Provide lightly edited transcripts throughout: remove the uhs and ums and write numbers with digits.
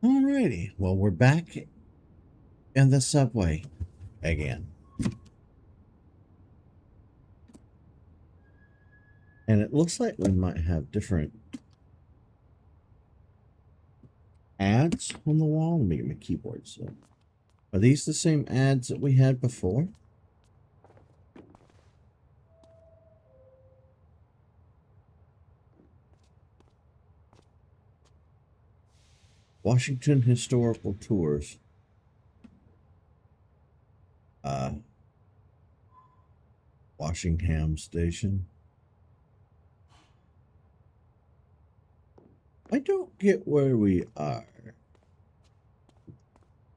Alrighty, well, we're back in the subway again. And it looks like we might have different ads on the wall. Let me get my keyboard. So, are these the same ads that we had before? Washington Historical Tours. Washingham Station. I don't get where we are.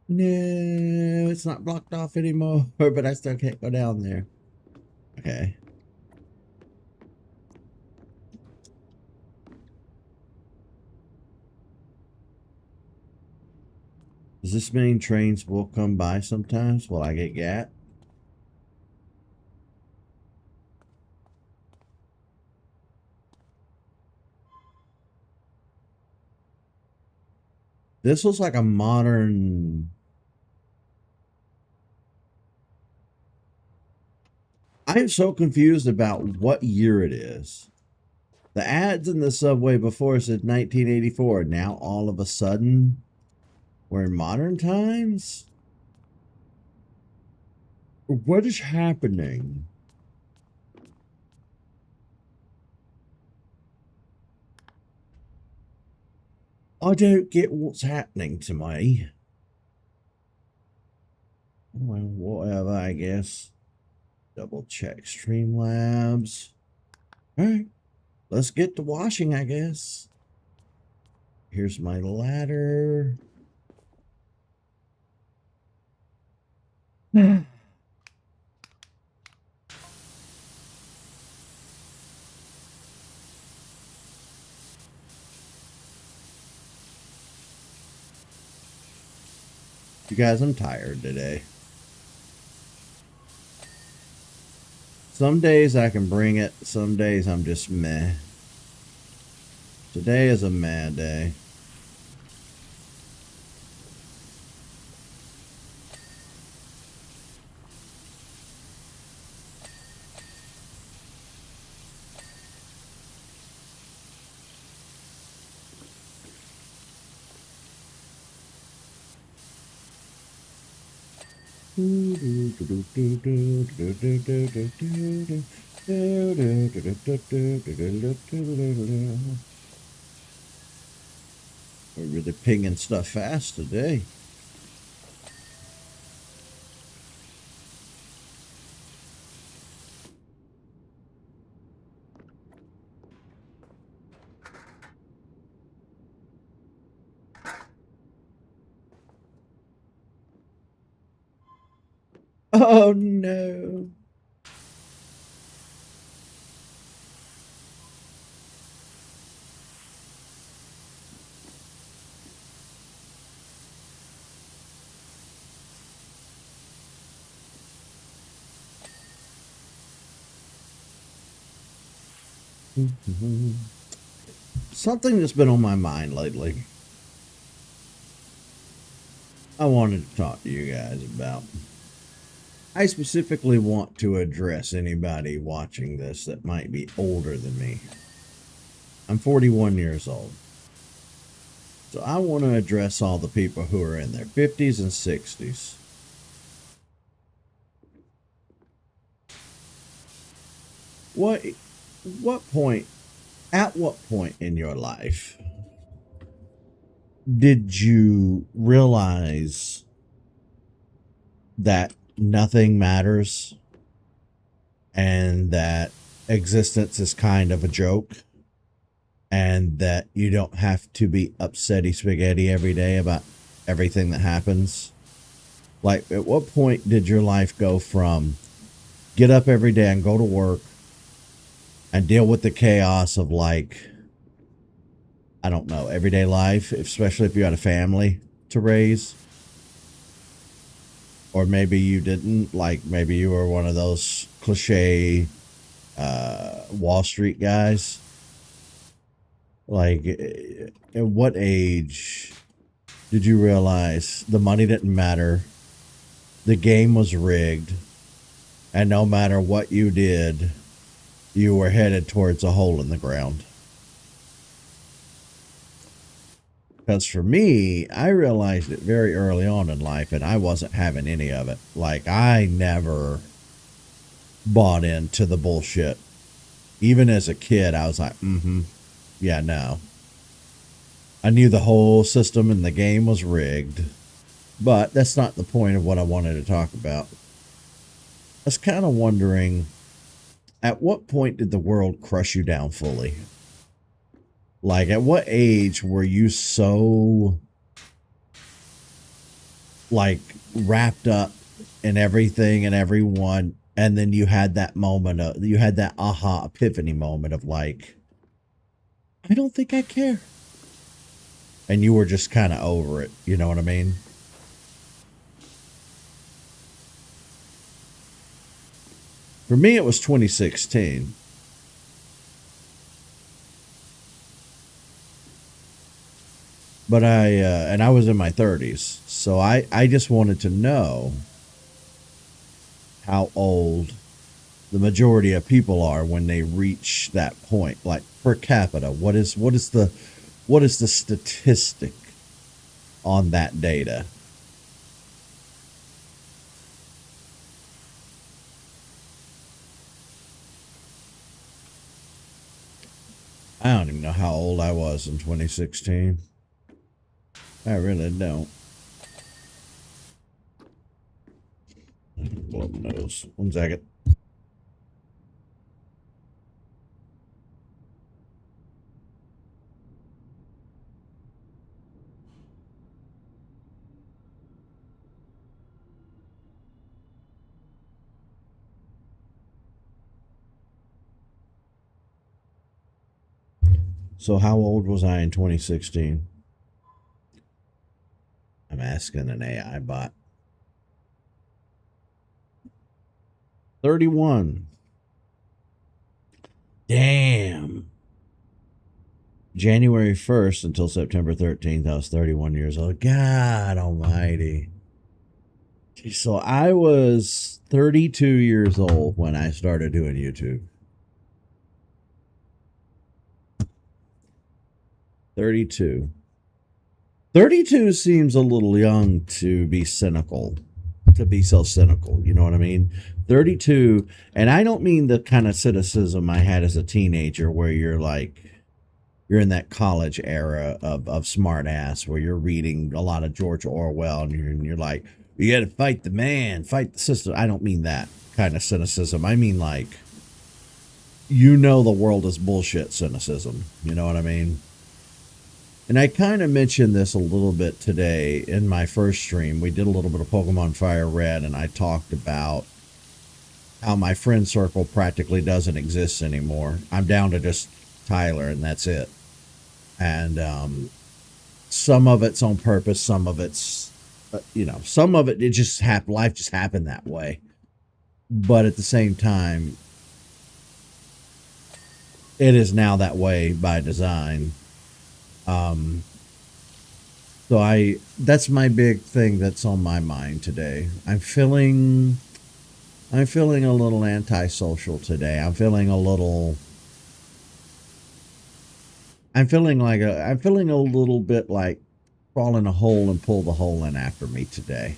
No, it's not blocked off anymore, but I still can't go down there. Okay. Does this mean trains will come by sometimes? Will I get gat? This looks like a modern... I'm so confused about what year it is. The ads in the subway before said 1984. Now all of a sudden, we're in modern times? What is happening? I don't get what's happening to me. Well, whatever, I guess. Double check Streamlabs. Alright, let's get to washing, I guess. Here's my ladder. You guys, I'm tired today. Some days I can bring it, some days I'm just meh. Today is a meh day. We're really pinging stuff fast today. Oh no. Something that's been on my mind lately. I wanted to talk to you guys about. I specifically want to address anybody watching this that might be older than me. I'm 41 years old. So I want to address all the people who are in their 50s and 60s. At what point in your life did you realize that nothing matters and that existence is kind of a joke and that you don't have to be upsetty spaghetti every day about everything that happens? Like, at what point did your life go from get up every day and go to work and deal with the chaos of, like, I don't know, everyday life, especially if you had a family to raise? Or maybe you didn't, like maybe you were one of those cliche Wall Street guys. Like, at what age did you realize the money didn't matter? The game was rigged. And no matter what you did, you were headed towards a hole in the ground. Because for me, I realized it very early on in life, and I wasn't having any of it. Like, I never bought into the bullshit. Even as a kid, I was like, yeah, no. I knew the whole system and the game was rigged. But that's not the point of what I wanted to talk about. I was kind of wondering, at what point did the world crush you down fully? Like, at what age were you so, like, wrapped up in everything and everyone, and then you had that moment of, you had that aha epiphany moment of, like, I don't think I care. And you were just kind of over it. You know what I mean? For me, it was 2016. But and I was in my 30s. So I just wanted to know how old the majority of people are when they reach that point, like per capita. What is the statistic on that data? I don't even know how old I was in 2016. I really don't. Blow my nose. 1 second. So how old was I in 2016? I'm asking an AI bot. 31. Damn. January 1st until September 13th, I was 31 years old. God almighty. So I was 32 years old when I started doing YouTube. 32. 32 seems a little young to be cynical, to be so cynical. You know what I mean? 32, and I don't mean the kind of cynicism I had as a teenager where you're like, you're in that college era of smart ass where you're reading a lot of George Orwell and you're like, you got to fight the man, fight the system. I don't mean that kind of cynicism. I mean, like, you know, the world is bullshit cynicism. You know what I mean? And I kind of mentioned this a little bit today in my first stream. We did a little bit of Pokemon Fire Red, and I talked about how my friend circle practically doesn't exist anymore. I'm down to just Tyler, and that's it. And some of it's on purpose, some of it's, some of it just happened. Life just happened that way. But at the same time, it is now that way by design. So that's my big thing that's on my mind today. I'm feeling a little antisocial today. I'm feeling a little bit like crawl in a hole and pull the hole in after me today.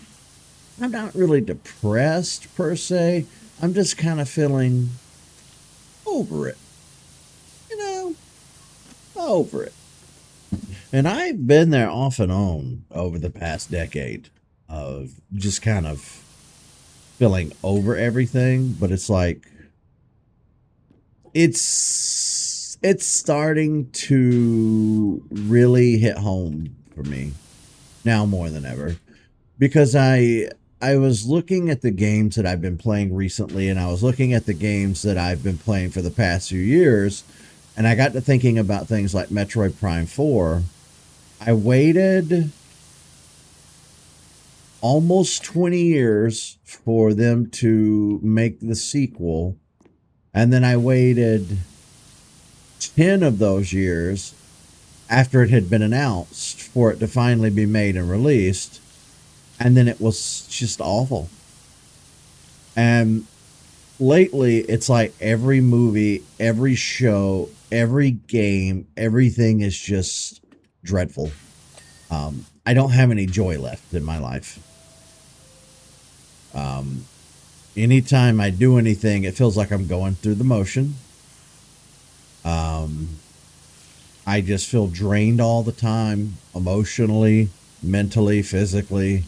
I'm not really depressed per se. I'm just kind of feeling over it. Over it. And I've been there off and on over the past decade of just kind of feeling over everything, but it's like it's starting to really hit home for me now more than ever, because I was looking at the games that I've been playing recently, and I was looking at the games that I've been playing for the past few years, and I got to thinking about things like Metroid Prime 4. I waited almost 20 years for them to make the sequel, and then I waited 10 of those years after it had been announced for it to finally be made and released. And then it was just awful. And lately, it's like every movie, every show, every game, everything is just dreadful. I don't have any joy left in my life. Anytime I do anything, it feels like I'm going through the motion. I just feel drained all the time, emotionally, mentally, physically.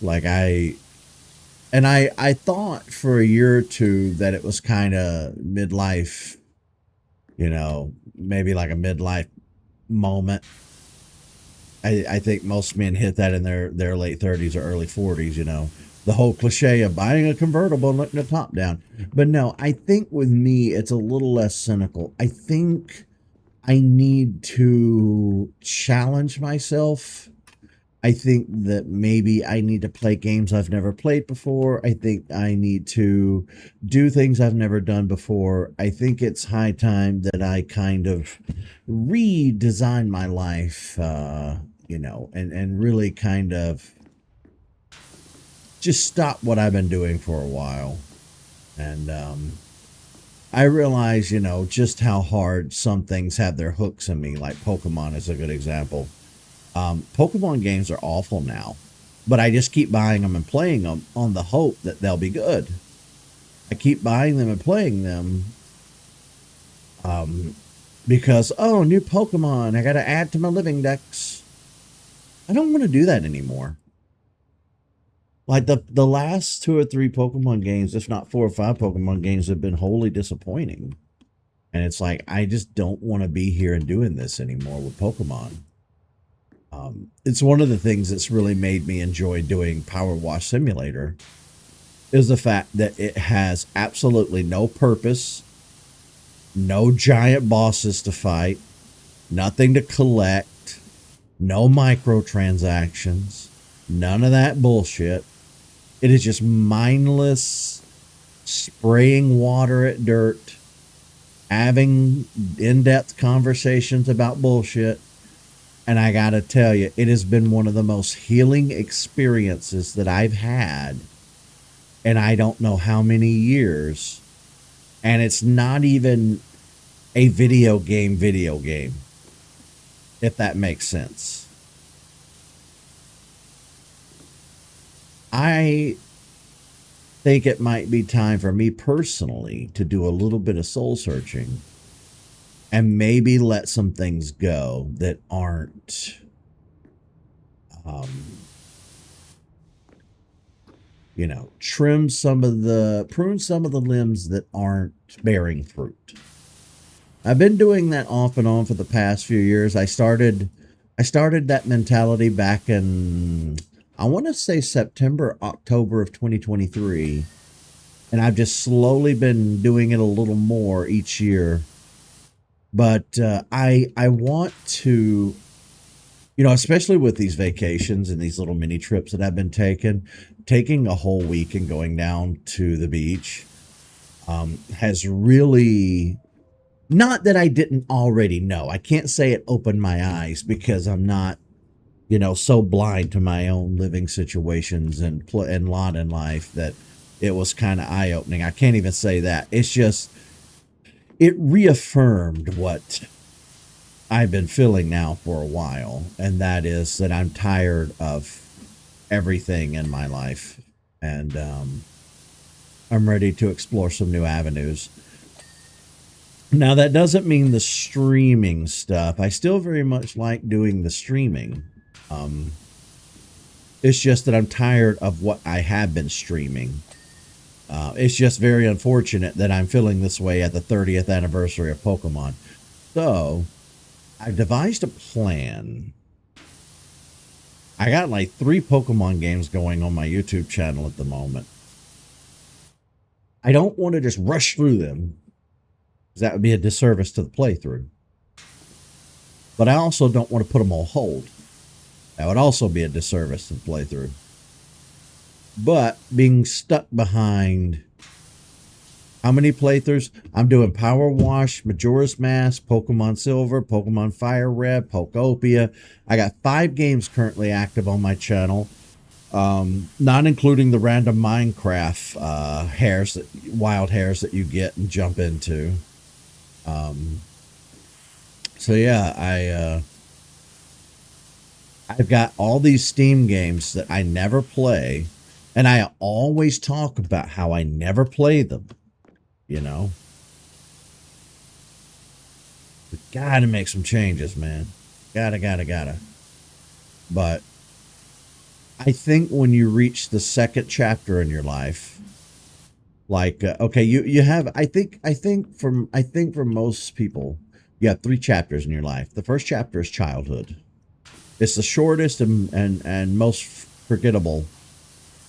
Like I thought for a year or two that it was kind of midlife, maybe like a midlife moment. I think most men hit that in their late 30s or early 40s, the whole cliche of buying a convertible and letting the top down. But no, I think with me, it's a little less cynical. I think I need to challenge myself. I think that maybe I need to play games I've never played before. I think I need to do things I've never done before. I think it's high time that I kind of redesign my life, and really kind of just stop what I've been doing for a while. And I realize, just how hard some things have their hooks in me, like Pokemon is a good example. Pokemon games are awful now, but I just keep buying them and playing them on the hope that they'll be good. I keep buying them and playing them because, oh, new Pokemon, I got to add to my living dex. I don't want to do that anymore. Like the last 2 or 3 Pokemon games, if not 4 or 5 Pokemon games, have been wholly disappointing. And it's like, I just don't want to be here and doing this anymore with Pokemon. It's one of the things that's really made me enjoy doing Power Wash Simulator is the fact that it has absolutely no purpose, no giant bosses to fight, nothing to collect, no microtransactions, none of that bullshit. It is just mindless spraying water at dirt, having in-depth conversations about bullshit. And I gotta tell you, it has been one of the most healing experiences that I've had in I don't know how many years. And it's not even a video game, if that makes sense. I think it might be time for me personally to do a little bit of soul searching and maybe let some things go that aren't, prune some of the limbs that aren't bearing fruit. I've been doing that off and on for the past few years. I started that mentality back in, I want to say September, October of 2023. And I've just slowly been doing it a little more each year. But I want to, especially with these vacations and these little mini trips that I've been taking a whole week and going down to the beach has really, not that I didn't already know. I can't say it opened my eyes because I'm not, so blind to my own living situations and lot in life that it was kind of eye-opening. I can't even say that. It's just, it reaffirmed what I've been feeling now for a while, and that is that I'm tired of everything in my life, and I'm ready to explore some new avenues. Now, that doesn't mean the streaming stuff. I still very much like doing the streaming. It's just that I'm tired of what I have been streaming. It's just very unfortunate that I'm feeling this way at the 30th anniversary of Pokemon. So, I've devised a plan. I got like 3 Pokemon games going on my YouTube channel at the moment. I don't want to just rush through them, because that would be a disservice to the playthrough. But I also don't want to put them on hold. That would also be a disservice to the playthrough. But being stuck behind How many playthroughs? I'm doing Power Wash, Majora's Mask, Pokemon Silver, Pokemon Fire Red, Pokopia. I got 5 games currently active on my channel, not including the random Minecraft wild hairs that you get and jump into. So yeah, I've got all these Steam games that I never play, and I always talk about how I never play them. You know, we gotta make some changes, man. Gotta. But I think when you reach the second chapter in your life, like okay, you have I think for most people, you have 3 chapters in your life. The first chapter is childhood. It's the shortest and most forgettable,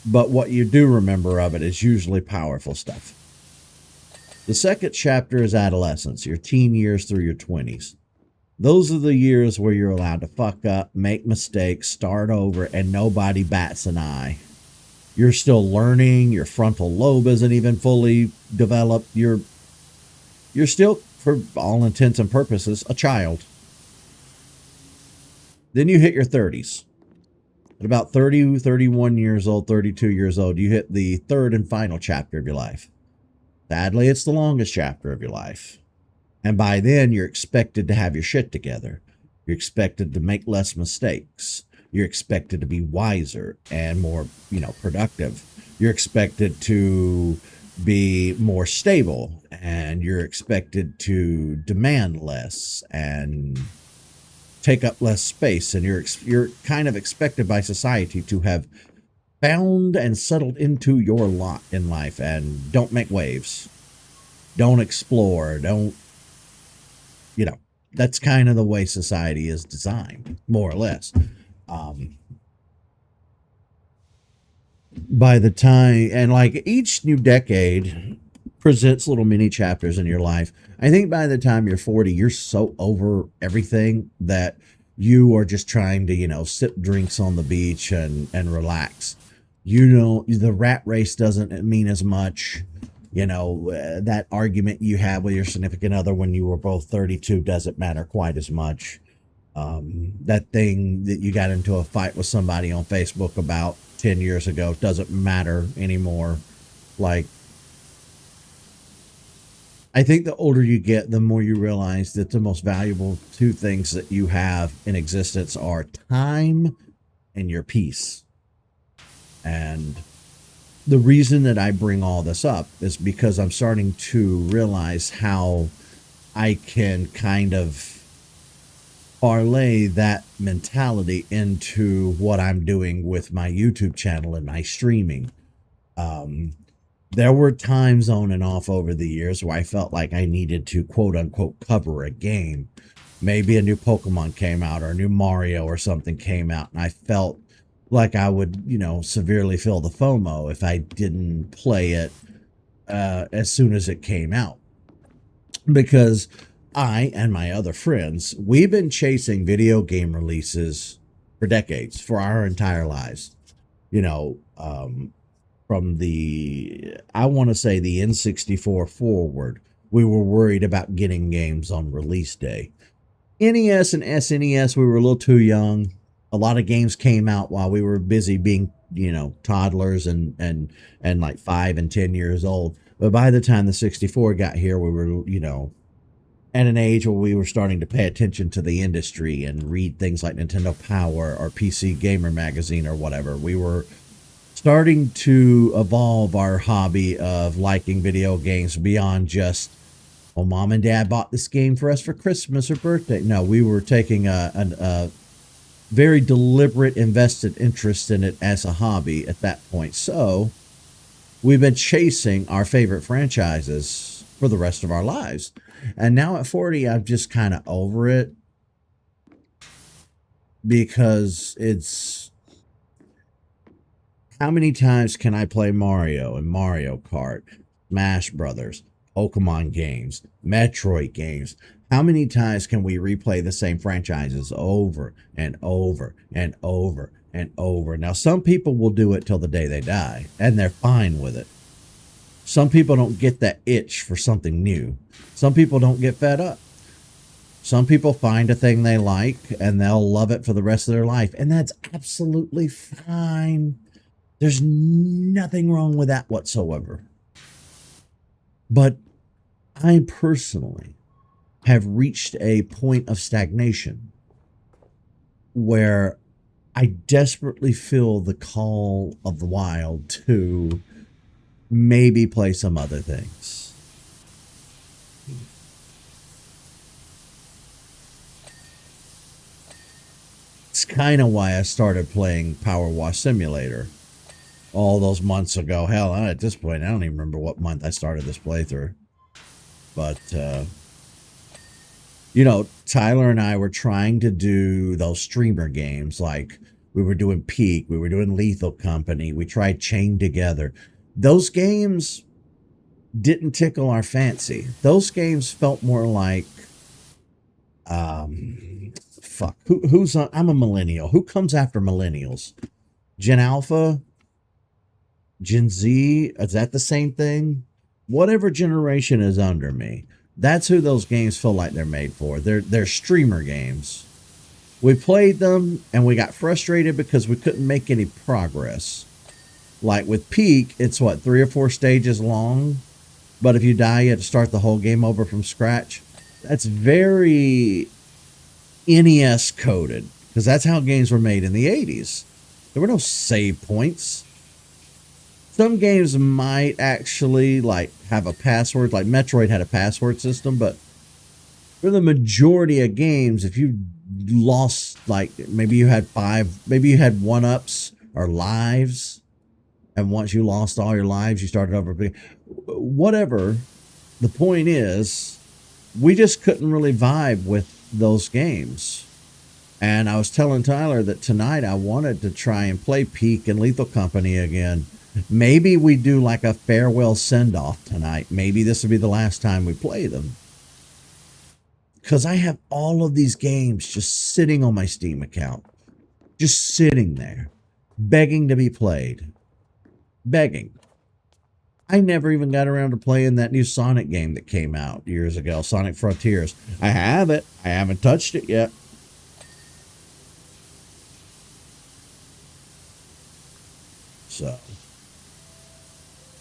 but what you do remember of it is usually powerful stuff. The second chapter is adolescence, your teen years through your 20s. Those are the years where you're allowed to fuck up, make mistakes, start over, and nobody bats an eye. You're still learning, your frontal lobe isn't even fully developed. You're still, for all intents and purposes, a child. Then you hit your 30s. At about 30, 31 years old, 32 years old, you hit the third and final chapter of your life. Sadly, it's the longest chapter of your life. And by then, you're expected to have your shit together. You're expected to make less mistakes. You're expected to be wiser and more, productive. You're expected to be more stable, and you're expected to demand less and take up less space. And you're kind of expected by society to have found and settled into your lot in life, and don't make waves, don't explore, don't, that's kind of the way society is designed, more or less. By the time, and like each new decade presents little mini chapters in your life. I think by the time you're 40, you're so over everything that you are just trying to, sip drinks on the beach and relax. The rat race doesn't mean as much. That argument you had with your significant other when you were both 32 doesn't matter quite as much. That thing that you got into a fight with somebody on Facebook about 10 years ago doesn't matter anymore. Like, I think the older you get, the more you realize that the most valuable 2 things that you have in existence are time and your peace. And the reason that I bring all this up is because I'm starting to realize how I can kind of parlay that mentality into what I'm doing with my YouTube channel and my streaming. There were times on and off over the years where I felt like I needed to quote unquote cover a game. Maybe a new Pokemon came out or a new Mario or something came out, and I felt like I would, severely feel the FOMO if I didn't play it as soon as it came out. Because I and my other friends, we've been chasing video game releases for decades, for our entire lives. From I want to say the N64 forward, we were worried about getting games on release day. NES and SNES, we were a little too young. A lot of games came out while we were busy being, toddlers and like 5 and 10 years old. But by the time the 64 got here, we were, at an age where we were starting to pay attention to the industry and read things like Nintendo Power or PC Gamer Magazine or whatever. We were starting to evolve our hobby of liking video games beyond just, well, mom and dad bought this game for us for Christmas or birthday. No, we were taking a very deliberate, invested interest in it as a hobby at that point. So we've been chasing our favorite franchises for the rest of our lives. And now at 40, I'm just kind of over it, because it's, how many times can I play Mario and Mario Kart, Smash Brothers, Pokemon games, Metroid games? How many times can we replay the same franchises over and over and over and over? Now, some people will do it till the day they die, and they're fine with it. Some people don't get that itch for something new. Some people don't get fed up. Some people find a thing they like and they'll love it for the rest of their life. And that's absolutely fine. There's nothing wrong with that whatsoever. But I personally have reached a point of stagnation where I desperately feel the call of the wild to maybe play some other things. It's kind of why I started playing Power Wash Simulator all those months ago. Hell, at this point, I don't even remember what month I started this playthrough. But, you know, Tyler and I were trying to do those streamer games. Like, we were doing Peak, we were doing Lethal Company, we tried Chained Together. Those games didn't tickle our fancy. Those games felt more like, fuck, who's on, I'm a millennial. Who comes after millennials? Gen Alpha? Gen Z? Is that the same thing? Whatever generation is under me, that's who those games feel like they're made for. They're streamer games. We played them and we got frustrated because we couldn't make any progress. Like with Peak, it's what, 3 or 4 stages long? But if you die, you have to start the whole game over from scratch. That's very NES coded, because that's how games were made in the 80s. There were no save points. Some games might actually like have a password, like Metroid had a password system, but for the majority of games, if you lost, like maybe you had 1-ups or lives, and once you lost all your lives, you started over. Whatever. The point is, we just couldn't really vibe with those games. And I was telling Tyler that tonight I wanted to try and play Peak and Lethal Company again. Maybe we do like a farewell send-off tonight. Maybe this will be the last time we play them. Because I have all of these games just sitting on my Steam account. Just sitting there. Begging to be played. Begging. I never even got around to playing that new Sonic game that came out years ago. Sonic Frontiers. I have it. I haven't touched it yet. So...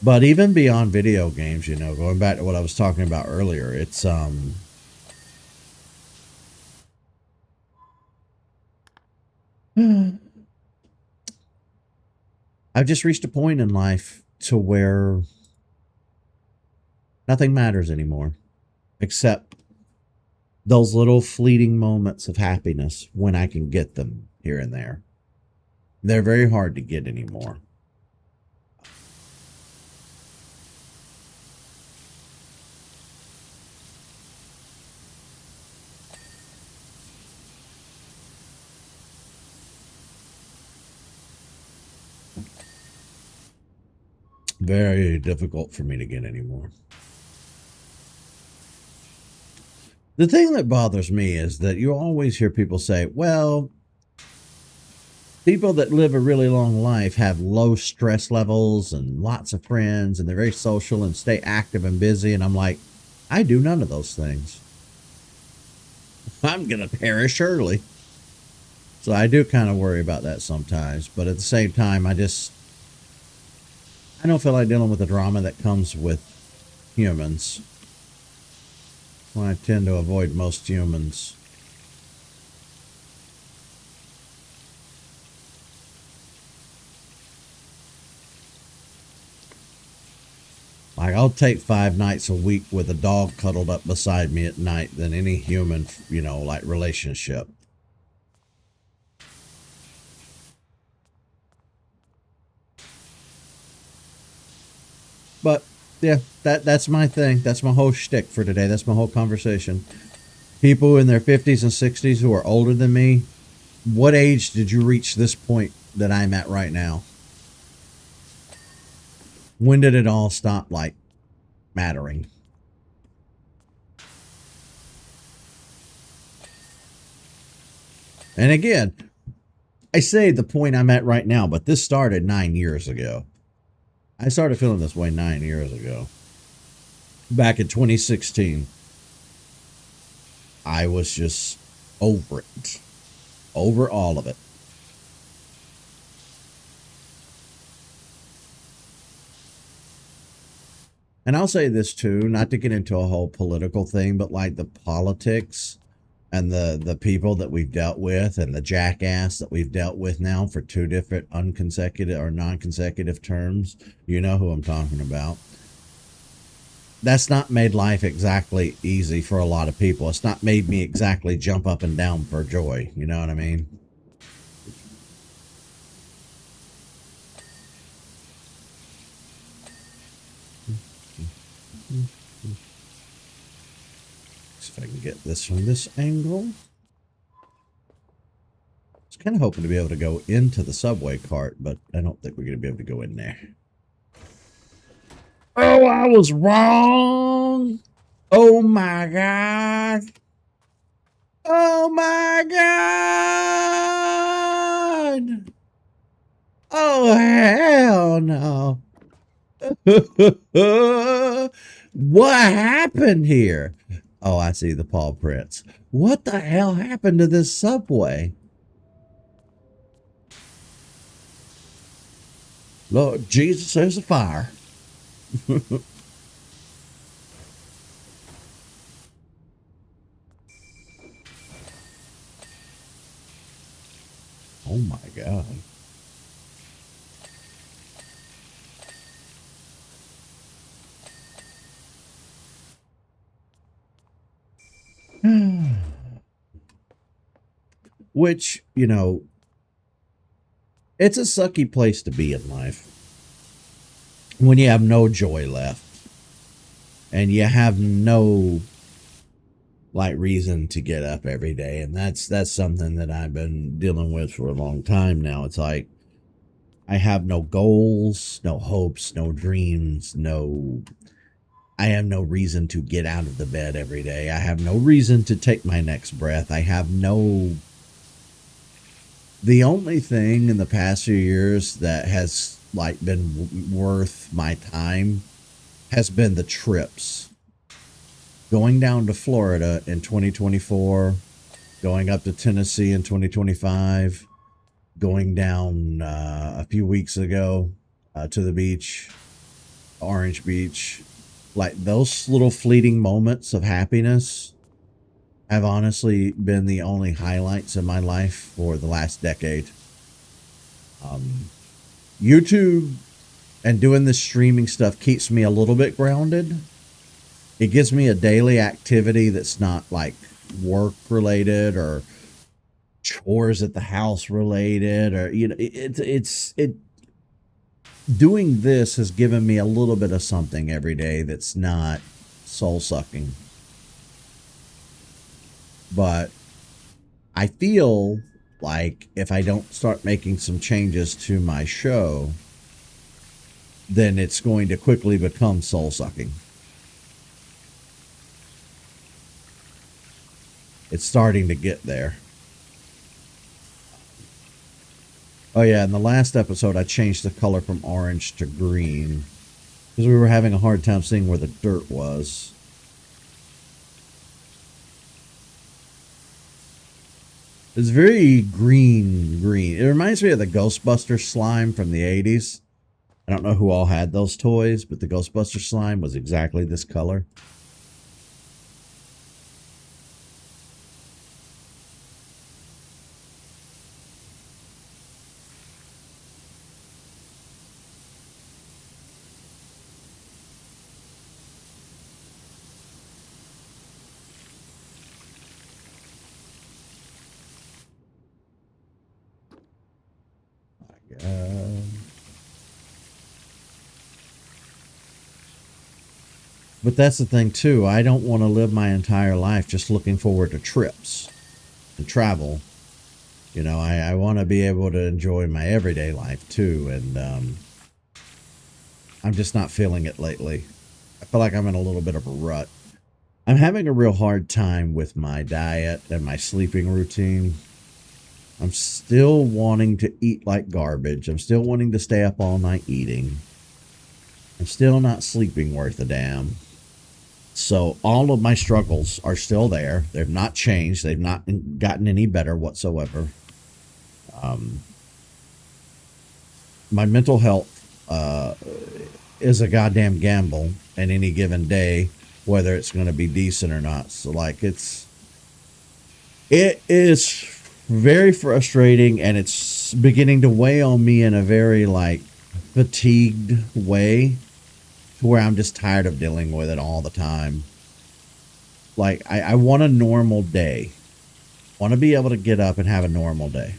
But even beyond video games, you know, going back to what I was talking about earlier, it's I've just reached a point in life to where nothing matters anymore except those little fleeting moments of happiness when I can get them here and there. They're very hard to get anymore. Very difficult for me to get anymore. The thing that bothers me is that you always hear people say, well, people that live a really long life have low stress levels and lots of friends and they're very social and stay active and busy. And I'm like, I do none of those things. I'm going to perish early. So I do kind of worry about that sometimes. But at the same time, I don't feel like dealing with the drama that comes with humans. Well, I tend to avoid most humans. Like, I'll take 5 nights a week with a dog cuddled up beside me at night than any human, you know, like relationship. But yeah, that's my thing. That's my whole shtick for today. That's my whole conversation. People in their 50s and 60s who are older than me, what age did you reach this point that I'm at right now? When did it all stop, like, mattering? And again, I say the point I'm at right now, but this started 9 years ago. I started feeling this way 9 years ago. Back in 2016, I was just over it, over all of it. And I'll say this too, not to get into a whole political thing, but like the politics and the people that we've dealt with and the jackass that we've dealt with now for 2 different unconsecutive or non-consecutive terms, you know who I'm talking about. That's not made life exactly easy for a lot of people. It's not made me exactly jump up and down for joy. You know what I mean? See if I can get this from this angle. I was kind of hoping to be able to go into the subway cart, but I don't think we're going to be able to go in there. Oh, I was wrong. Oh my God. Oh my God. Oh, hell no. What happened here? Oh, I see the paw prints. What the hell happened to this subway? Lord Jesus, there's a fire. Oh my God. Which, you know, it's a sucky place to be in life when you have no joy left and you have no like reason to get up every day. And that's something that I've been dealing with for a long time now. It's like I have no goals, no hopes, no dreams, I have no reason to get out of the bed every day. I have no reason to take my next breath. The only thing in the past few years that has like been worth my time has been the trips. Going down to Florida in 2024, going up to Tennessee in 2025, going down a few weeks ago to the beach, Orange Beach. Like those little fleeting moments of happiness have honestly been the only highlights in my life for the last decade. YouTube and doing this streaming stuff keeps me a little bit grounded. It gives me a daily activity that's not like work related or chores at the house related, or you know, it doing this has given me a little bit of something every day that's not soul sucking. But I feel like if I don't start making some changes to my show, then it's going to quickly become soul sucking. It's starting to get there. Oh yeah, in the last episode I changed the color from orange to green because we were having a hard time seeing where the dirt was. It's very green. It reminds me of the Ghostbuster slime from the 80s. I don't know who all had those toys, but the Ghostbuster slime was exactly this color. But that's the thing too. I don't want to live my entire life just looking forward to trips and travel. You know, I want to be able to enjoy my everyday life too. And I'm just not feeling it lately. I feel like I'm in a little bit of a rut. I'm having a real hard time with my diet and my sleeping routine. I'm still wanting to eat like garbage. I'm still wanting to stay up all night eating. I'm still not sleeping worth a damn. So all of my struggles are still there. They've not changed. They've not gotten any better whatsoever. Um, my mental health is a goddamn gamble in any given day, whether it's going to be decent or not. So like it is very frustrating, and it's beginning to weigh on me in a very like fatigued way, to where I'm just tired of dealing with it all the time. Like I want a normal day. I want to be able to get up and have a normal day.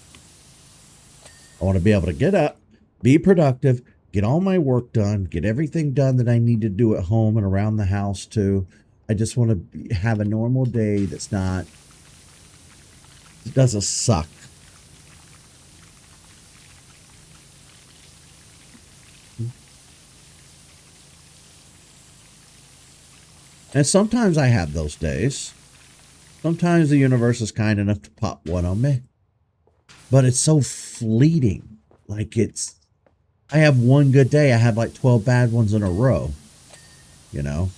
I want to be able to get up, be productive, get all my work done, get everything done that I need to do at home and around the house too. I just want to have a normal day that's not, it doesn't suck. And sometimes I have those days. Sometimes the universe is kind enough to pop one on me. But it's so fleeting. Like I have one good day. I have like 12 bad ones in a row. You know?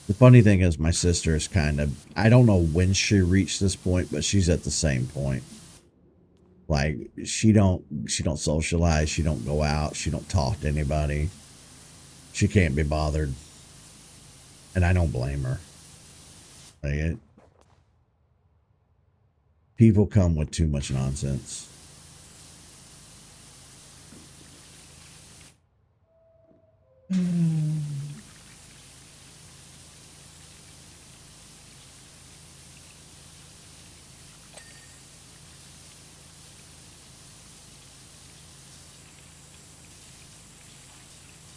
The funny thing is my sister is kind of, I don't know when she reached this point, but she's at the same point. Like she don't socialize, she don't go out, she don't talk to anybody. She can't be bothered. And I don't blame her. Like people come with too much nonsense.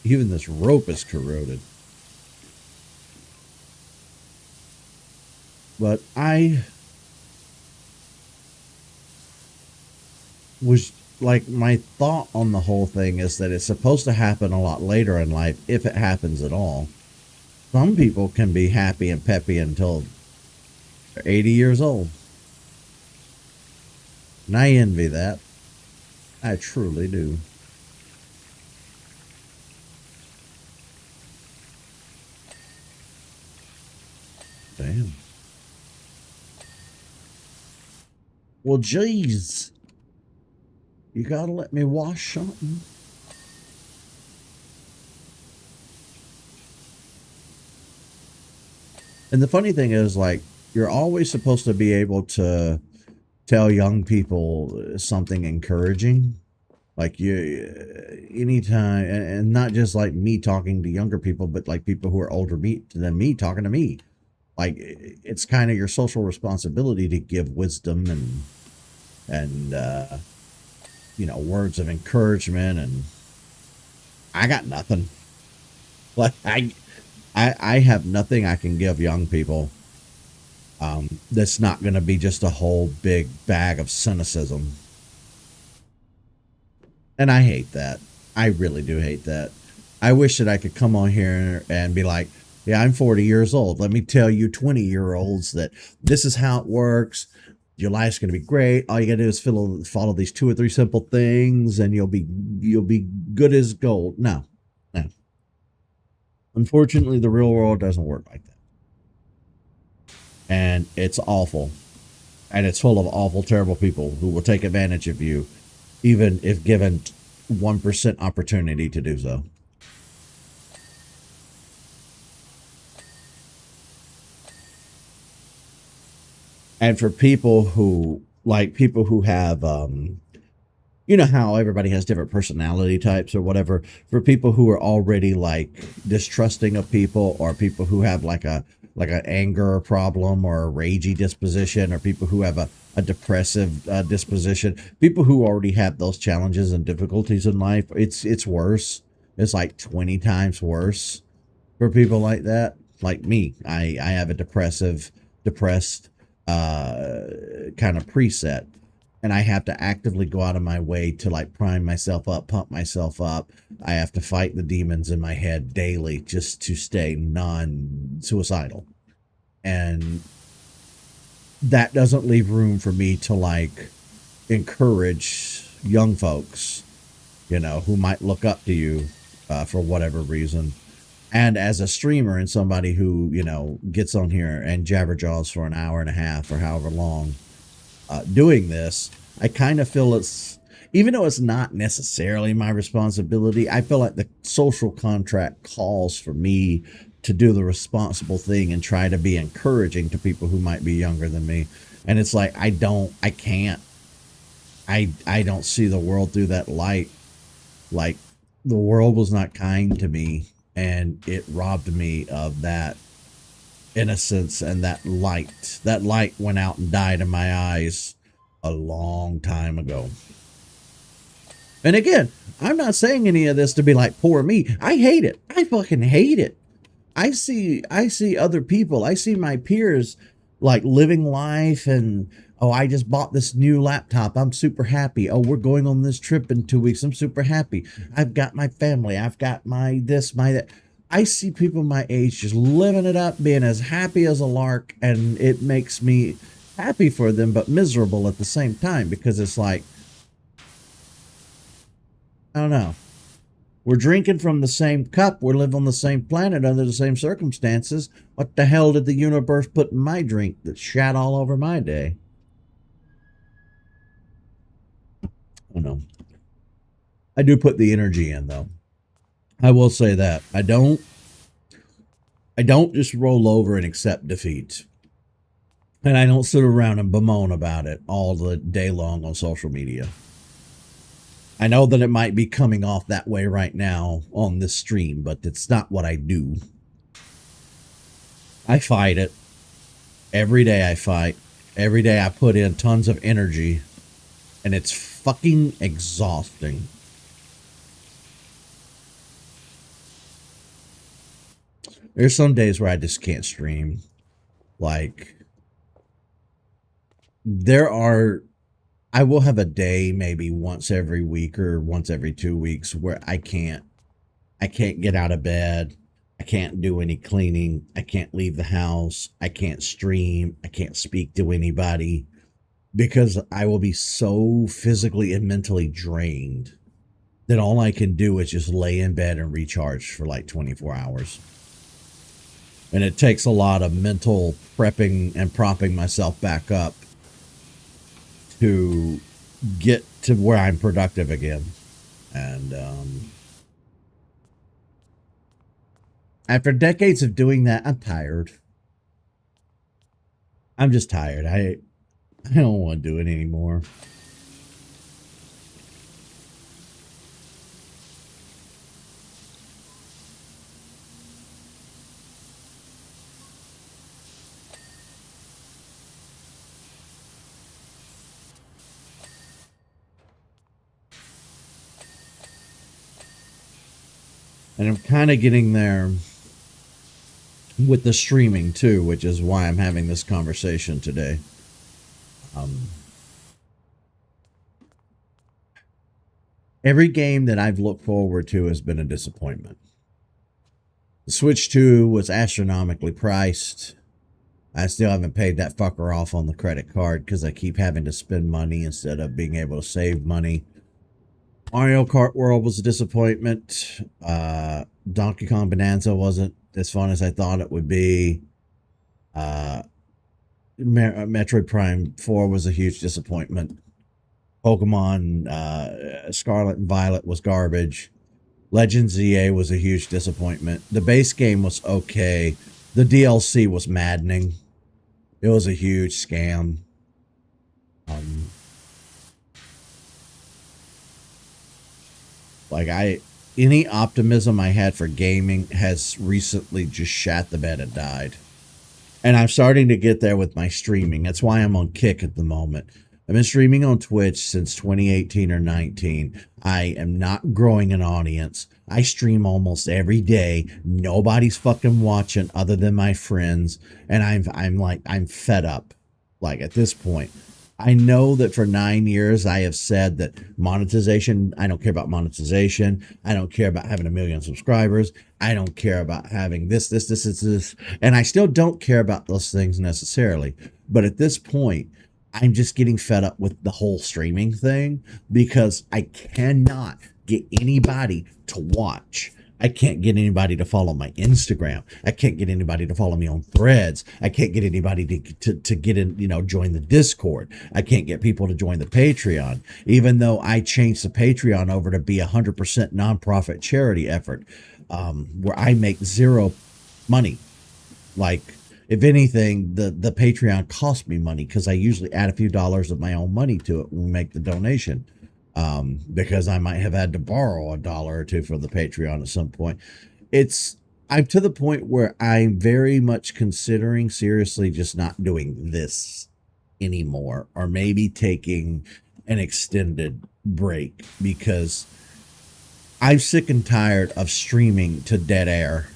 Even this rope is corroded. But I was like, my thought on the whole thing is that it's supposed to happen a lot later in life, if it happens at all. Some people can be happy and peppy until they're 80 years old. And I envy that. I truly do. Damn. Well, geez. You gotta let me wash something. And the funny thing is, like, you're always supposed to be able to tell young people something encouraging. Like anytime, and not just like me talking to younger people, but like people who are older than me talking to me. Like it's kind of your social responsibility to give wisdom and words of encouragement. And I got nothing. Like I have nothing I can give young people. That's not going to be just a whole big bag of cynicism. And I hate that. I really do hate that. I wish that I could come on here and be like, yeah, I'm 40 years old. Let me tell you 20-year-olds that this is how it works. Your life's going to be great. All you got to do is follow these 2 or 3 simple things and you'll be good as gold. No. Unfortunately, the real world doesn't work like that. And it's awful. And it's full of awful, terrible people who will take advantage of you, even if given 1% opportunity to do so. And for people who have, you know how everybody has different personality types or whatever. For people who are already like distrusting of people, or people who have like an anger problem or a ragey disposition, or people who have a depressive disposition, people who already have those challenges and difficulties in life, it's worse. It's like 20 times worse for people like that. Like me, I have a depressed kind of preset, and I have to actively go out of my way to like prime myself up, pump myself up. I have to fight the demons in my head daily just to stay non-suicidal. And that doesn't leave room for me to like encourage young folks, who might look up to you for whatever reason. And as a streamer and somebody who, gets on here and jabberjaws for an hour and a half or however long doing this, I kind of feel even though it's not necessarily my responsibility, I feel like the social contract calls for me to do the responsible thing and try to be encouraging to people who might be younger than me. And it's like, I don't see the world through that light. Like, the world was not kind to me, and it robbed me of that innocence and that light. That light went out and died in my eyes a long time ago. And again, I'm not saying any of this to be like, poor me. I hate it. I fucking hate it. I see other people. I see my peers like living life and, oh, I just bought this new laptop. I'm super happy. Oh, we're going on this trip in 2 weeks. I'm super happy. I've got my family. I've got my this, my that. I see people my age just living it up, being as happy as a lark, and it makes me happy for them, but miserable at the same time, because it's like, I don't know. We're drinking from the same cup. We live on the same planet under the same circumstances. What the hell did the universe put in my drink that shat all over my day? I don't know. I do put the energy in, though. I will say that. I don't just roll over and accept defeat. And I don't sit around and bemoan about it all the day long on social media. I know that it might be coming off that way right now on this stream, but it's not what I do. I fight it. Every day I fight. Every day I put in tons of energy. And it's fucking exhausting. There's some days where I just can't stream. Like, I will have a day maybe once every week or once every 2 weeks where I can't get out of bed. I can't do any cleaning. I can't leave the house. I can't stream. I can't speak to anybody because I will be so physically and mentally drained that all I can do is just lay in bed and recharge for like 24 hours. And it takes a lot of mental prepping and propping myself back up to get to where I'm productive again. And after decades of doing that, I'm tired. I'm just tired. I don't want to do it anymore. And I'm kind of getting there with the streaming too, which is why I'm having this conversation today. Every game that I've looked forward to has been a disappointment. The Switch 2 was astronomically priced. I still haven't paid that fucker off on the credit card because I keep having to spend money instead of being able to save money. Mario Kart World was a disappointment. Donkey Kong Bonanza wasn't as fun as I thought it would be. Metroid Prime 4 was a huge disappointment. Pokemon Scarlet and Violet was garbage. Legends EA was a huge disappointment. The base game was okay. The DLC was maddening. It was a huge scam. Any optimism I had for gaming has recently just shat the bed and died. And I'm starting to get there with my streaming. That's why I'm on Kick at the moment. I've been streaming on Twitch since 2018 or 19. I am not growing an audience. I stream almost every day. Nobody's fucking watching other than my friends. And I'm fed up. Like, at this point, I know that for 9 years I have said that monetization, I don't care about monetization. I don't care about having 1 million subscribers. I don't care about having this. And I still don't care about those things necessarily. But at this point, I'm just getting fed up with the whole streaming thing because I cannot get anybody to watch. I can't get anybody to follow my Instagram. I can't get anybody to follow me on Threads. I can't get anybody to get in, join the Discord. I can't get people to join the Patreon, even though I changed the Patreon over to be 100% nonprofit charity effort, where I make zero money. Like, if anything, the Patreon costs me money because I usually add a few dollars of my own money to it when we make the donation. Because I might have had to borrow a dollar or two from the Patreon at some point. I'm to the point where I'm very much considering seriously just not doing this anymore, or maybe taking an extended break, because I'm sick and tired of streaming to dead air.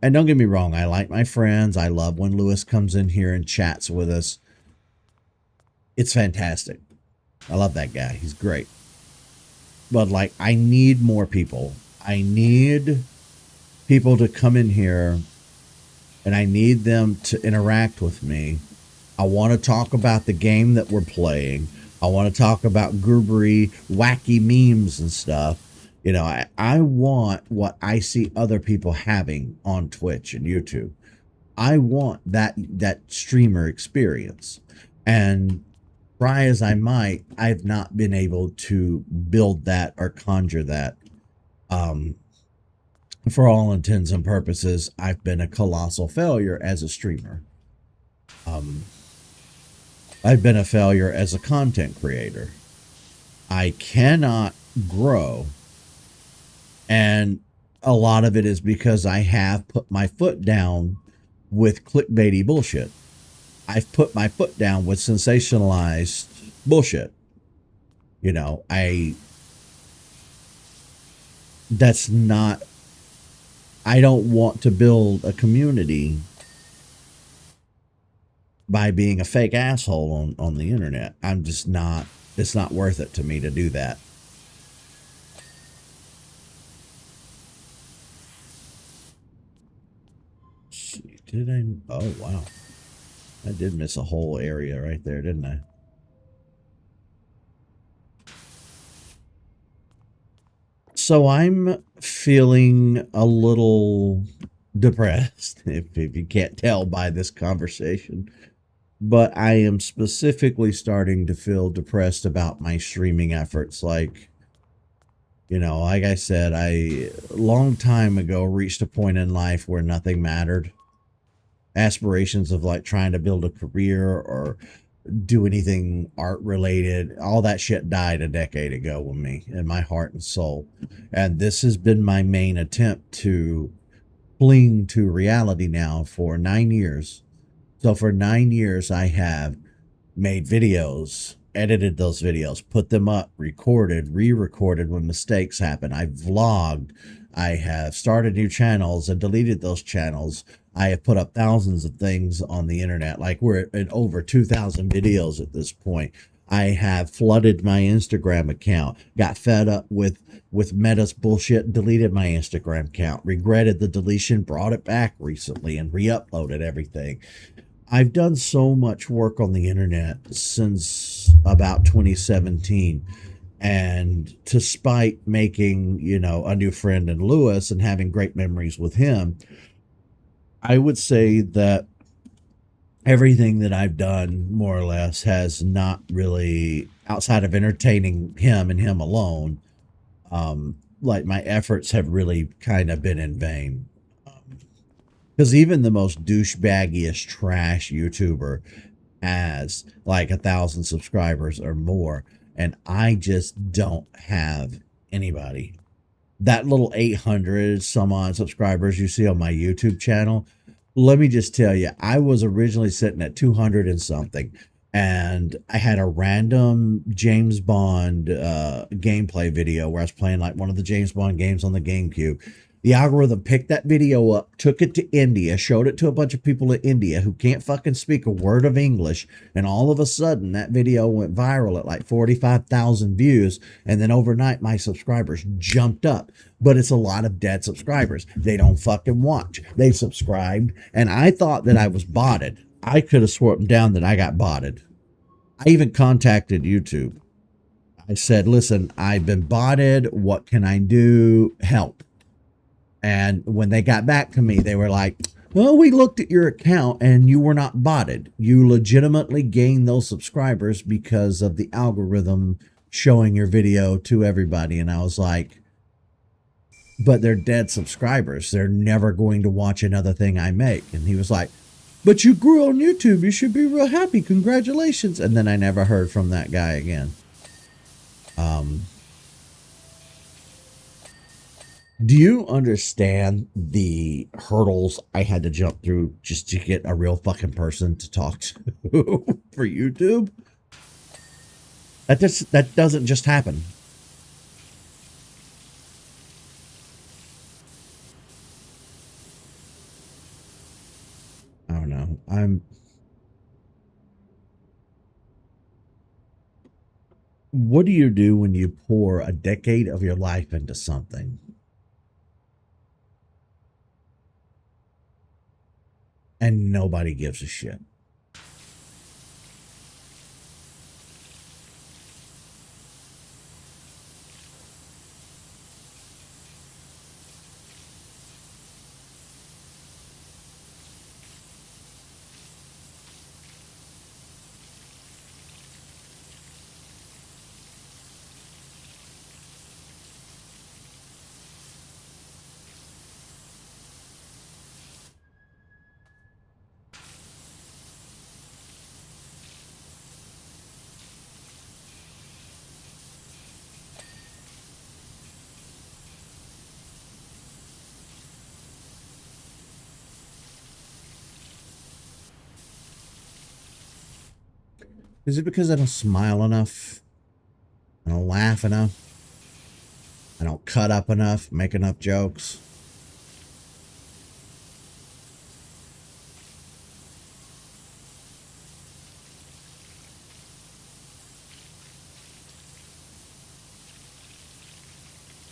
And don't get me wrong, I like my friends. I love when Lewis comes in here and chats with us. It's fantastic. I love that guy. He's great. But like, I need more people. I need people to come in here, and I need them to interact with me. I want to talk about the game that we're playing. I want to talk about goobery, wacky memes and stuff. I want what I see other people having on Twitch and YouTube. I want that streamer experience. And try as I might, I've not been able to build that or conjure that. For all intents and purposes, I've been a colossal failure as a streamer. I've been a failure as a content creator. I cannot grow. And a lot of it is because I have put my foot down with clickbaity bullshit. I've put my foot down with sensationalized bullshit. I don't want to build a community by being a fake asshole on the internet. It's not worth it to me to do that. Oh, wow. I did miss a whole area right there, didn't I? So I'm feeling a little depressed, if you can't tell by this conversation. But I am specifically starting to feel depressed about my streaming efforts. Like I said, I long time ago reached a point in life where nothing mattered. Aspirations of like trying to build a career or do anything art related, all that shit died a decade ago with me in my heart and soul. And this has been my main attempt to cling to reality now for 9 years. So for 9 years, I have made videos, edited those videos, put them up, recorded, re-recorded when mistakes happen. I vlogged. I have started new channels and deleted those channels. I have put up thousands of things on the internet. Like, we're at over 2,000 videos at this point. I have flooded my Instagram account, got fed up with Meta's bullshit, deleted my Instagram account, regretted the deletion, brought it back recently and re-uploaded everything. I've done so much work on the internet since about 2017. And despite making, a new friend in Lewis and having great memories with him, I would say that everything that I've done, more or less, has not really, outside of entertaining him and him alone, like, my efforts have really kind of been in vain. Because even the most douchebaggiest trash YouTuber has like 1,000 subscribers or more, and I just don't have anybody. That little 800 some odd subscribers you see on my YouTube channel, let me just tell you, I was originally sitting at 200 and something, and I had a random James Bond gameplay video where I was playing like one of the James Bond games on the GameCube. The algorithm picked that video up, took it to India, showed it to a bunch of people in India who can't fucking speak a word of English, and all of a sudden that video went viral at like 45,000 views, and then overnight my subscribers jumped up. But it's a lot of dead subscribers. They don't fucking watch. They subscribed, and I thought that I was botted. I could have sworn down that I got botted. I even contacted YouTube. I said, listen, I've been botted. What can I do? Help. And when they got back to me, they were like, well, we looked at your account and you were not botted. You legitimately gained those subscribers because of the algorithm showing your video to everybody. And I was like, but they're dead subscribers. They're never going to watch another thing I make. And he was like, but you grew on YouTube. You should be real happy. Congratulations. And then I never heard from that guy again. Do you understand the hurdles I had to jump through just to get a real fucking person to talk to for YouTube? That doesn't just happen. I don't know. What do you do when you pour a decade of your life into something and nobody gives a shit? Is it because I don't smile enough? I don't laugh enough? I don't cut up enough, make enough jokes?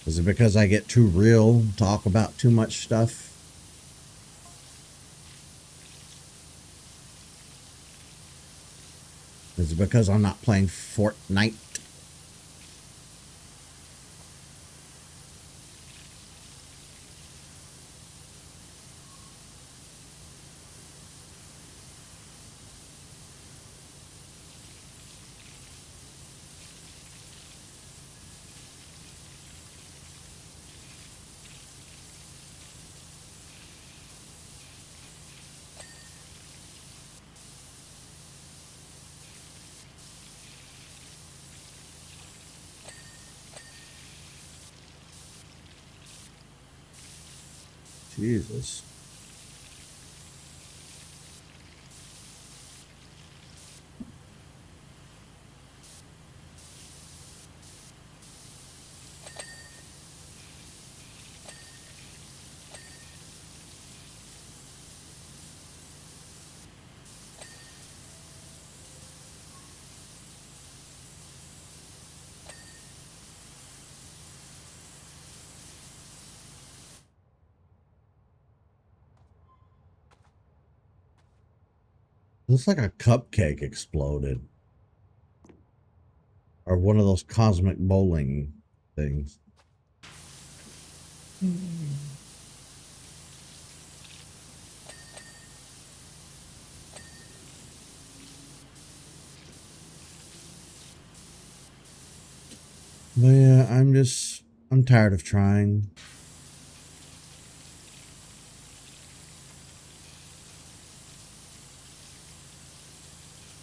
Is it because I get too real, talk about too much stuff? Is it because I'm not playing Fortnite? Jesus. Looks like a cupcake exploded. Or one of those cosmic bowling things. But yeah, I'm tired of trying.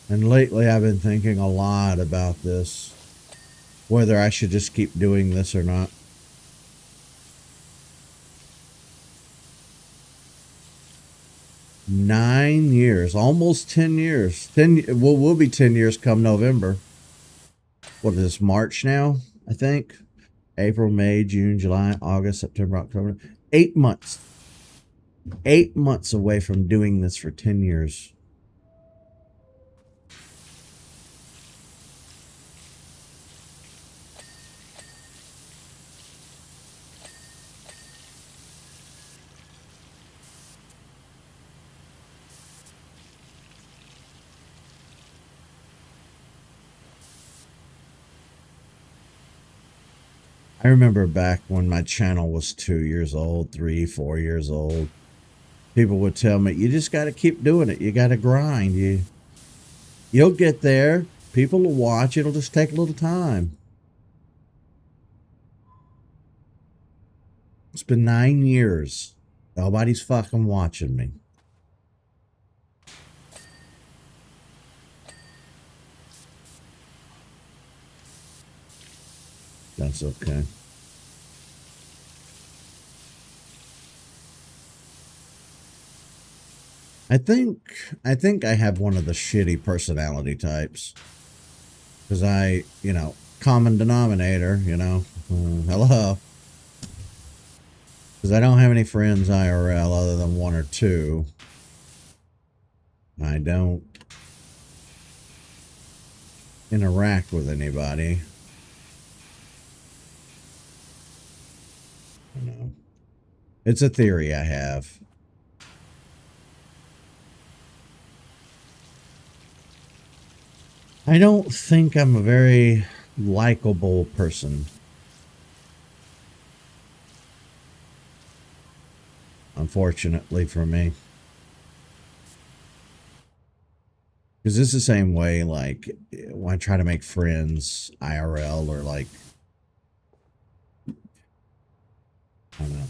And lately I've been thinking a lot about this. Whether I should just keep doing this or not. Nine years, almost 10 years. We'll be 10 years come November. What is this, March now? I think. April, May, June, July, August, September, October. 8 months. 8 months away from doing this for 10 years. I remember back when my channel was 2 years old, 3, 4 years old. People would tell me, you just got to keep doing it. You got to grind. You'll get there. People will watch. It'll just take a little time. It's been 9 years. Nobody's fucking watching me. That's okay. I think I have one of the shitty personality types. Because common denominator, hello. Because I don't have any friends IRL other than one or two. I don't interact with anybody. I know. It's a theory I have. I don't think I'm a very likable person. Unfortunately for me. Because it's the same way, like, when I try to make friends IRL or, like, I don't know.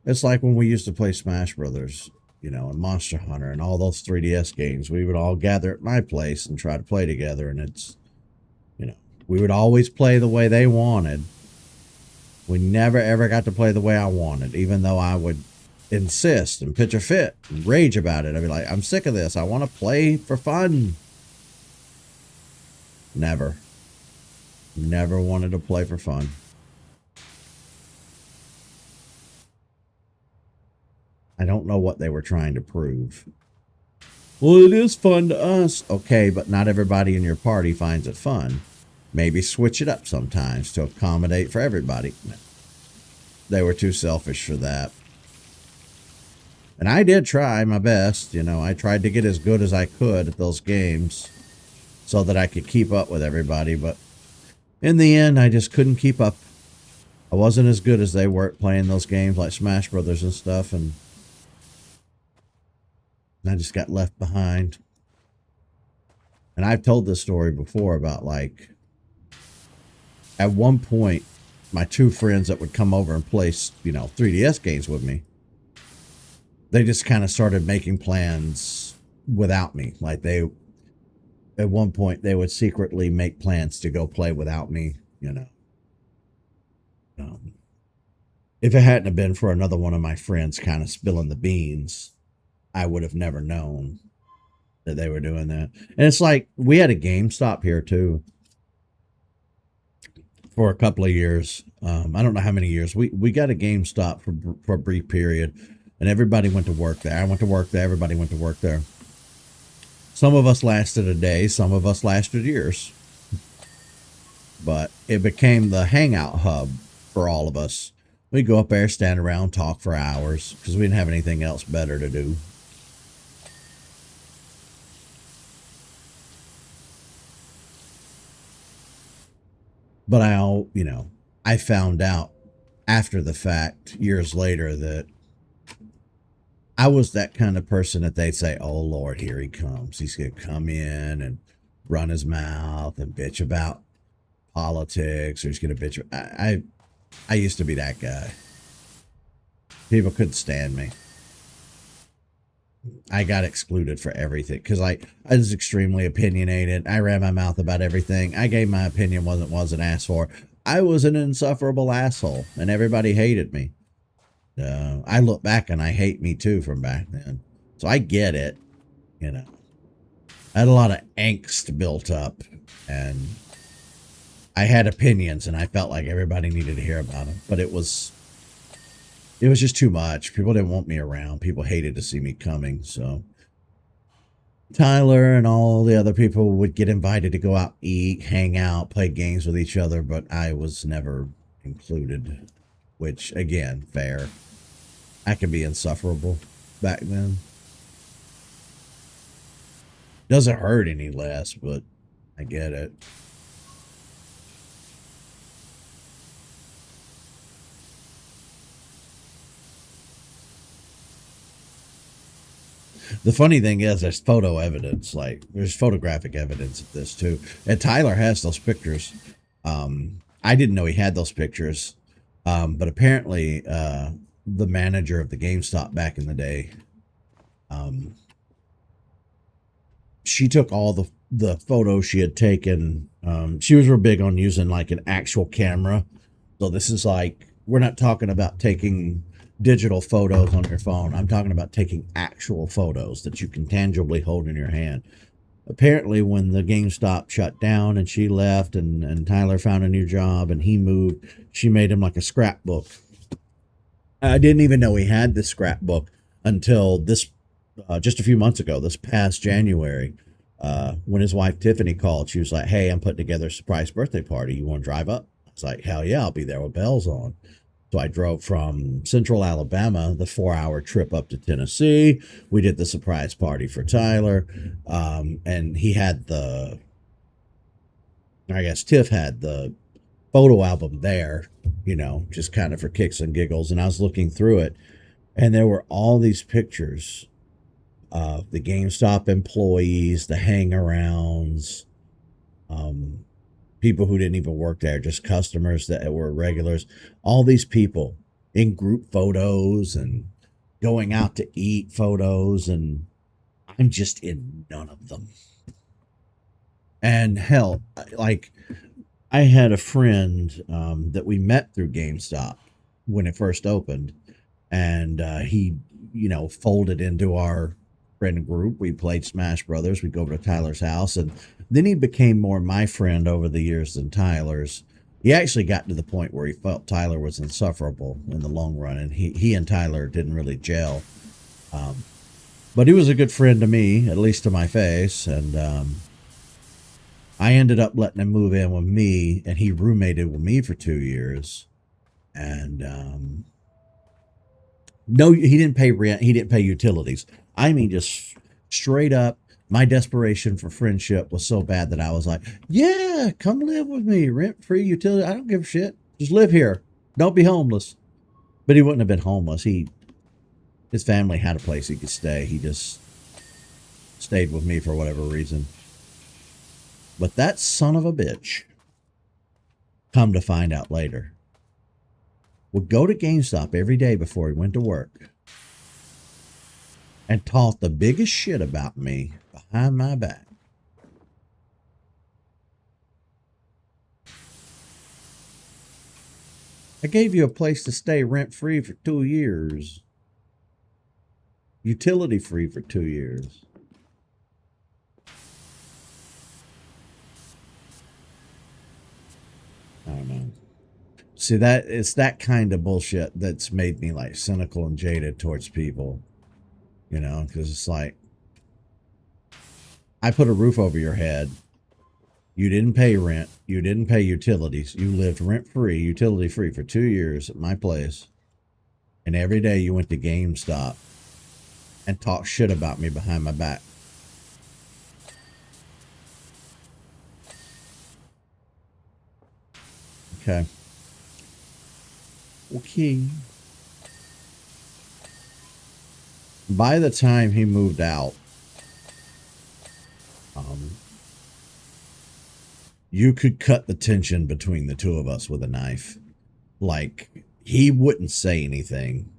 It's like when we used to play Smash Brothers, and Monster Hunter and all those 3DS games. We would all gather at my place and try to play together, and it's, we would always play the way they wanted. We never ever got to play the way I wanted, even though I would insist and pitch a fit and rage about it. I'd be like, I'm sick of this. I want to play for fun. Never wanted to play for fun. I don't know what they were trying to prove. Well, it is fun to us. Okay, but not everybody in your party finds it fun. Maybe switch it up sometimes to accommodate for everybody. They were too selfish for that. And I did try my best. I tried to get as good as I could at those games so that I could keep up with everybody. But in the end, I just couldn't keep up. I wasn't as good as they were at playing those games like Smash Brothers and stuff. And I just got left behind. And I've told this story before about, like, at one point, my two friends that would come over and play, 3DS games with me, they just kind of started making plans without me. Like, at one point, they would secretly make plans to go play without me, If it hadn't have been for another one of my friends kind of spilling the beans, I would have never known that they were doing that. And it's like, we had a GameStop here too for a couple of years. I don't know how many years. We got a GameStop for a brief period, and everybody went to work there. I went to work there. Everybody went to work there. Some of us lasted a day. Some of us lasted years. But it became the hangout hub for all of us. We'd go up there, stand around, talk for hours because we didn't have anything else better to do. But I found out after the fact, years later, that I was that kind of person that they'd say, oh, Lord, here he comes. He's going to come in and run his mouth and bitch about politics, or he's going to bitch. I used to be that guy. People couldn't stand me. I got excluded for everything because I was extremely opinionated. I ran my mouth about everything. I gave my opinion, wasn't asked for. I was an insufferable asshole, and everybody hated me. I look back and I hate me too from back then. So I get it, I had a lot of angst built up, and I had opinions, and I felt like everybody needed to hear about them. But it was just too much. People didn't want me around. People hated to see me coming. So Tyler and all the other people would get invited to go out, eat, hang out, play games with each other, but I was never included, which, again, fair. I could be insufferable back then. Doesn't hurt any less, but I get it. The funny thing is, there's photo evidence, like there's photographic evidence of this too. And Tyler has those pictures. I didn't know he had those pictures, but apparently, the manager of the GameStop back in the day, um, she took all the photos she had taken. She was real big on using like an actual camera. So this is like, we're not talking about taking digital photos on your phone. I'm talking about taking actual photos that you can tangibly hold in your hand. Apparently, when the GameStop shut down and she left, and Tyler found a new job and he moved, she made him like a scrapbook. I didn't even know he had this scrapbook until this, just a few months ago, this past January, when his wife Tiffany called. She was like, "Hey, I'm putting together a surprise birthday party. You want to drive up?" I was like, "Hell yeah, I'll be there with bells on." So I drove from Central Alabama, the 4-hour trip up to Tennessee. We did the surprise party for Tyler, and he had I guess Tiff had the photo album there, just kind of for kicks and giggles. And I was looking through it, and there were all these pictures of the GameStop employees, the hang-arounds, um, people who didn't even work there, just customers that were regulars. All these people in group photos and going out to eat photos, and I'm just in none of them. And hell, like I had a friend that we met through GameStop when it first opened, and he, folded into our friend group. We played Smash Brothers. We'd go over to Tyler's house, and then he became more my friend over the years than Tyler's. He actually got to the point where he felt Tyler was insufferable in the long run, and he and Tyler didn't really gel. Um, but he was a good friend to me, at least to my face, and I ended up letting him move in with me, and he roommated with me for 2 years. And no, he didn't pay rent. He didn't pay utilities. I mean, just straight up, my desperation for friendship was so bad that I was like, "Yeah, come live with me, rent free, utility. I don't give a shit. Just live here. Don't be homeless." But he wouldn't have been homeless. His family had a place he could stay. He just stayed with me for whatever reason. But that son of a bitch, come to find out later, would go to GameStop every day before he went to work and talk the biggest shit about me behind my back. I gave you a place to stay rent free for 2 years, utility free for 2 years. I don't know. See, that it's that kind of bullshit that's made me like cynical and jaded towards people, because it's like, I put a roof over your head. You didn't pay rent. You didn't pay utilities. You lived rent free, utility free for 2 years at my place. And every day you went to GameStop and talked shit about me behind my back. Okay. Okay. By the time he moved out, um, you could cut the tension between the two of us with a knife. Like, he wouldn't say anything.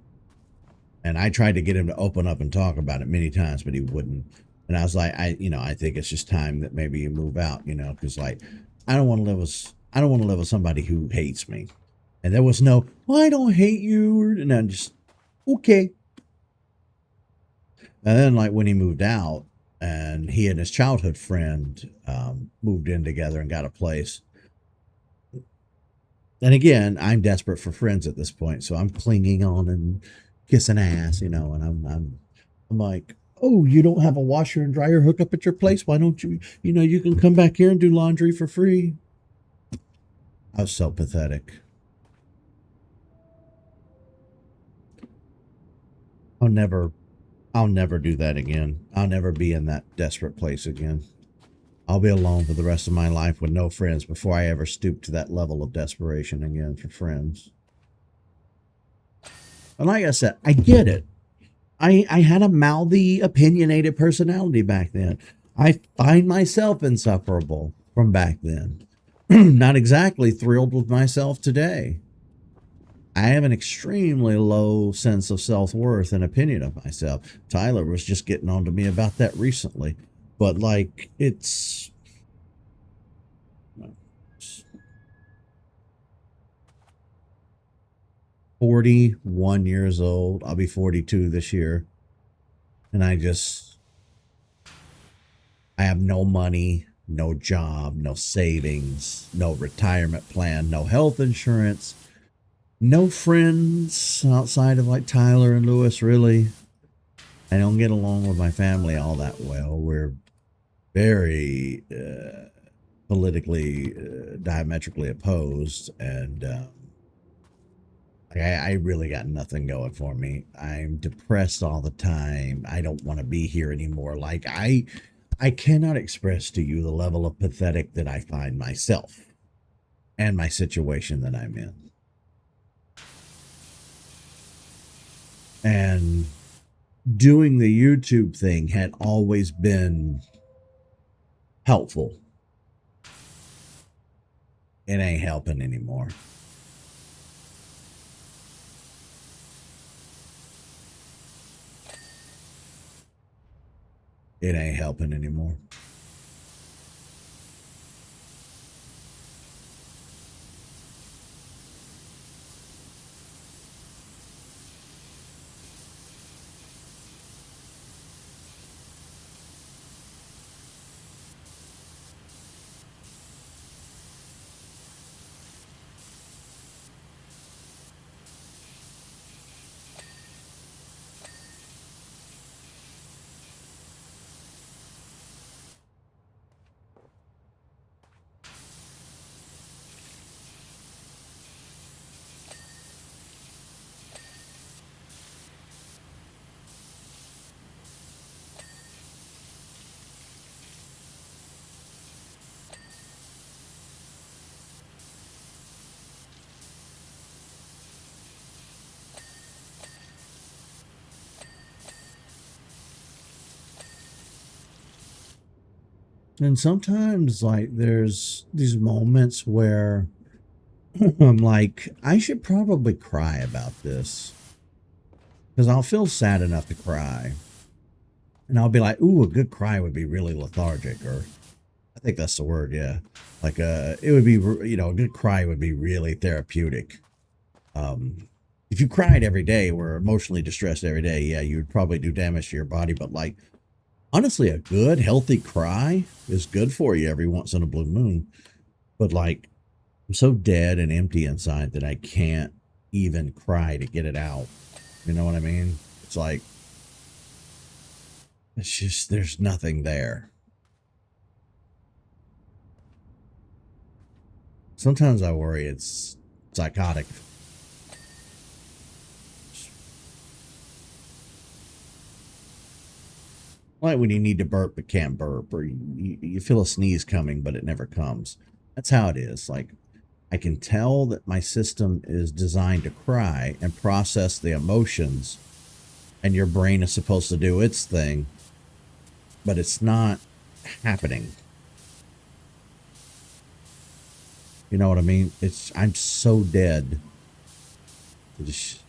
And I tried to get him to open up and talk about it many times, but he wouldn't. And I was like, I think it's just time that maybe you move out, because like, I don't want to live with somebody who hates me. And there was no, "Well, I don't hate you," and I'm just, okay. And then, like, when he moved out, and he and his childhood friend moved in together and got a place. And again, I'm desperate for friends at this point, so I'm clinging on and kissing ass, and I'm like, "Oh, you don't have a washer and dryer hookup at your place? Why don't you, you can come back here and do laundry for free?" I was so pathetic. I'll never do that again. I'll never be in that desperate place again. I'll be alone for the rest of my life with no friends before I ever stoop to that level of desperation again for friends. And like I said, I get it. I had a mouthy, opinionated personality back then. I find myself insufferable from back then. Not exactly thrilled with myself today. I have an extremely low sense of self-worth and opinion of myself. Tyler was just getting on to me about that recently. But like, it's 41 years old. I'll be 42 this year. And I have no money, no job, no savings, no retirement plan, no health insurance, no friends outside of like Tyler and Lewis, really. I don't get along with my family all that well. We're very politically diametrically opposed, and I really got nothing going for me. I'm depressed all the time. I don't want to be here anymore. Like I cannot express to you the level of pathetic that I find myself and my situation that I'm in. And doing the YouTube thing had always been helpful. It ain't helping anymore. It ain't helping anymore. And sometimes, like, there's these moments where I'm like, I should probably cry about this because I'll feel sad enough to cry. And I'll be like, ooh, a good cry would be really lethargic, or I think that's the word, yeah. Like, it would be, a good cry would be really therapeutic. If you cried every day, were emotionally distressed every day, yeah, you would probably do damage to your body. But like, honestly, a good, healthy cry is good for you every once in a blue moon. But like, I'm so dead and empty inside that I can't even cry to get it out. You know what I mean? It's like, it's just, there's nothing there. Sometimes I worry it's psychotic. Like when you need to burp but can't burp, or you feel a sneeze coming but it never comes. That's how it is. Like, I can tell that my system is designed to cry and process the emotions, and your brain is supposed to do its thing, but it's not happening. You know what I mean? I'm so dead. Just,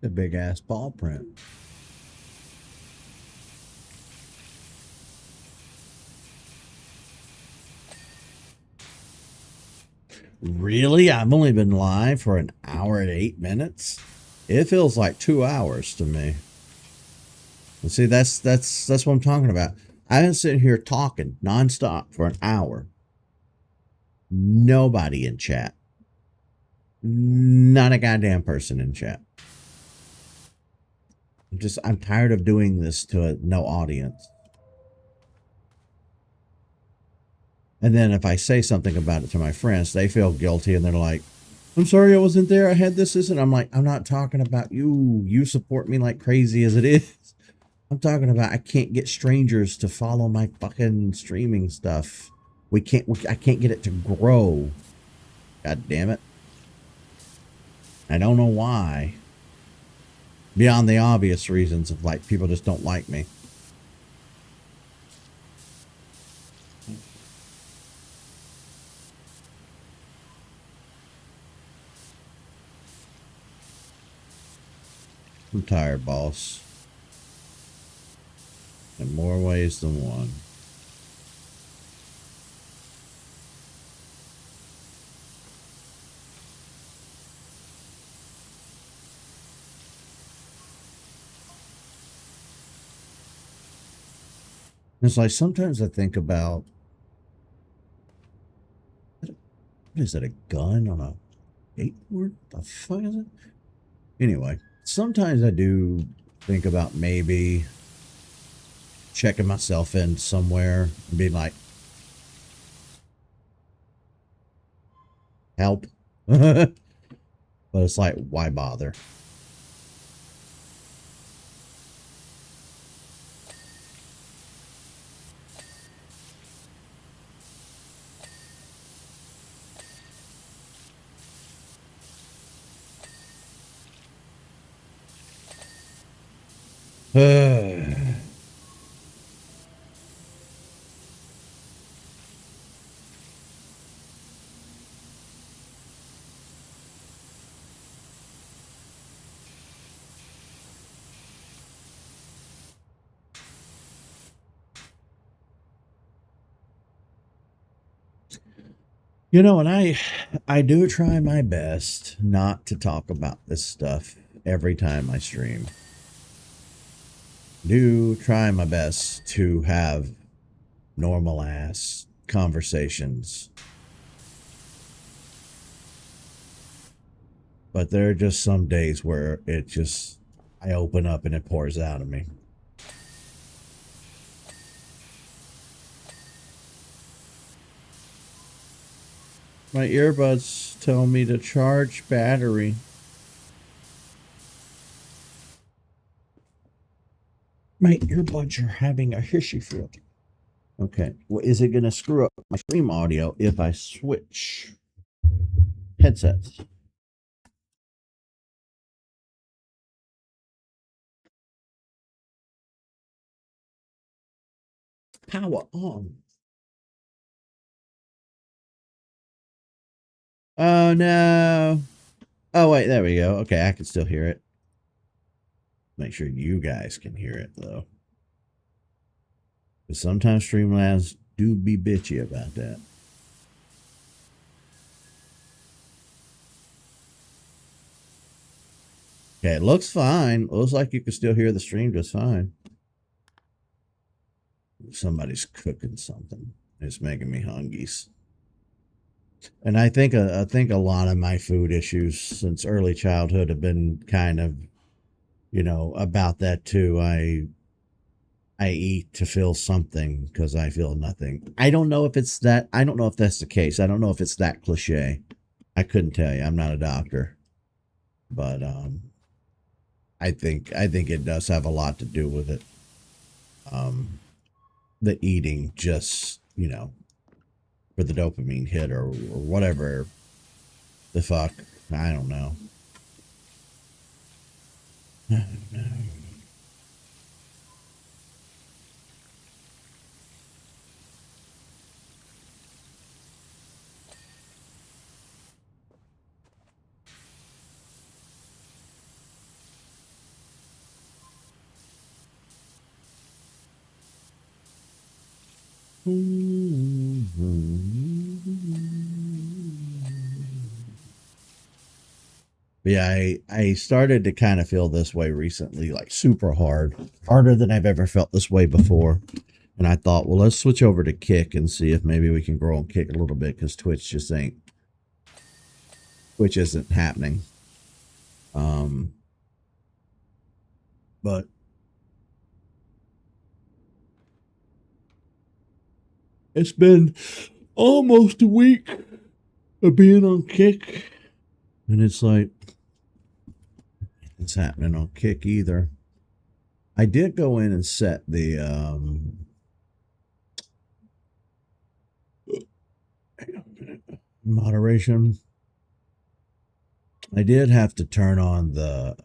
The big ass ball print. Really? I've only been live for an hour and 8 minutes. It feels like 2 hours to me. And see, that's what I'm talking about. I've been sitting here talking nonstop for an hour. Nobody in chat. Not a goddamn person in chat. I'm tired of doing this to no audience. And then if I say something about it to my friends, they feel guilty and they're like, I'm sorry I wasn't there. I had this, and I'm like, I'm not talking about you. You support me like crazy as it is. I'm talking about I can't get strangers to follow my fucking streaming stuff. I can't get it to grow. God damn it. I don't know why. Beyond the obvious reasons of like people just don't like me. I'm tired, boss. In more ways than one. It's like sometimes I think about, what is it, a gun on a skateboard? The fuck is it? Anyway, sometimes I do think about maybe checking myself in somewhere and being like, help. But it's like, why bother? You know, and I do try my best not to talk about this stuff every time I stream. Do try my best to have normal ass conversations. But there are just some days where I open up and it pours out of me. My earbuds tell me to charge battery. My earbuds are having a hissy fit. Okay. Well, is it going to screw up my stream audio if I switch headsets? Power on. Oh, no. Oh, wait. There we go. Okay. I can still hear it. Make sure you guys can hear it, though. Because sometimes Streamlabs do be bitchy about that. Okay, it looks fine. It looks like you can still hear the stream just fine. Somebody's cooking something. It's making me hungry. And I think a lot of my food issues since early childhood have been kind of, about that too. I eat to feel something because I feel nothing. I don't know if it's that. I don't know if that's the case. I don't know if it's that cliche. I couldn't tell you. I'm not a doctor, but I think it does have a lot to do with it. The eating just, for the dopamine hit or whatever the fuck. I don't know. Yeah, I started to kind of feel this way recently, like super hard, harder than I've ever felt this way before. And I thought, well, let's switch over to Kick and see if maybe we can grow on Kick a little bit, because Twitch isn't happening. But it's been almost a week of being on Kick, and it's like it's happening on Kick either. I did go in and set the moderation. I did have to turn on the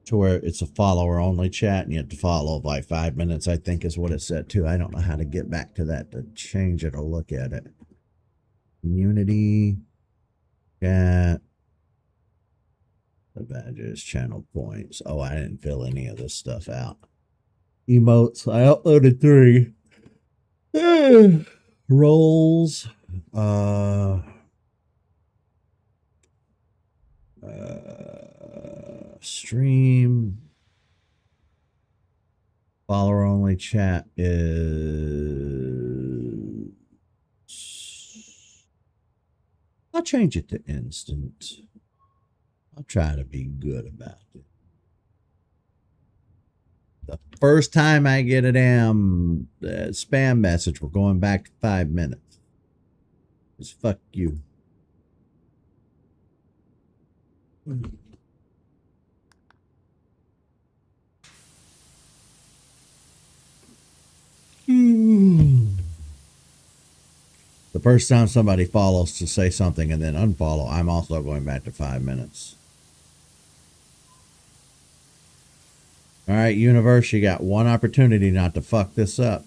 to where it's a follower only chat, and you have to follow by 5 minutes, I think is what it's set to. I don't know how to get back to that to change it or look at it. Community, chat, the badges, channel points. Oh, I didn't fill any of this stuff out. Emotes, I uploaded 3. Roles, stream, follower only chat is, I'll change it to instant. I'll try to be good about it. The first time I get a damn spam message, we're going back to 5 minutes. Just fuck you. The first time somebody follows to say something and then unfollow, I'm also going back to 5 minutes. All right, universe, you got one opportunity not to fuck this up.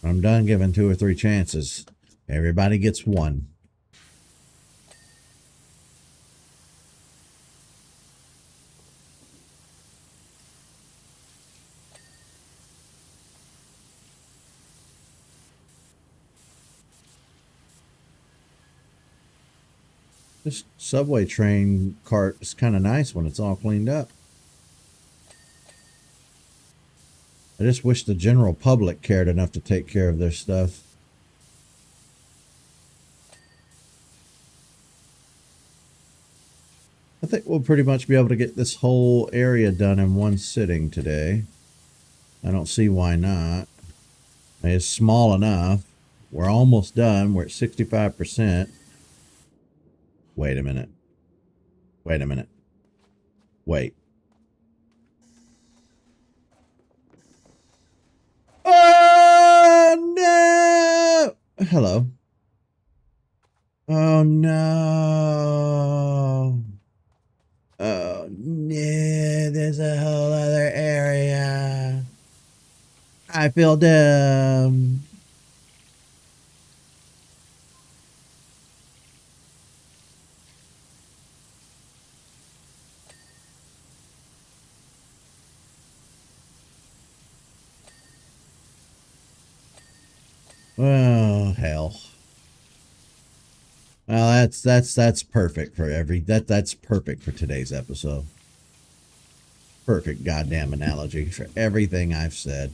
I'm done giving 2 or 3 chances. Everybody gets one. This subway train cart is kind of nice when it's all cleaned up. I just wish the general public cared enough to take care of their stuff. I think we'll pretty much be able to get this whole area done in one sitting today. I don't see why not. It's small enough. We're almost done. We're at 65%. Wait a minute. Wait a minute. Wait. Oh, no! Hello. Oh, no. Oh, no. There's a whole other area. I feel dumb. Oh, hell. Well, that's perfect for that's perfect for today's episode. Perfect goddamn analogy for everything I've said.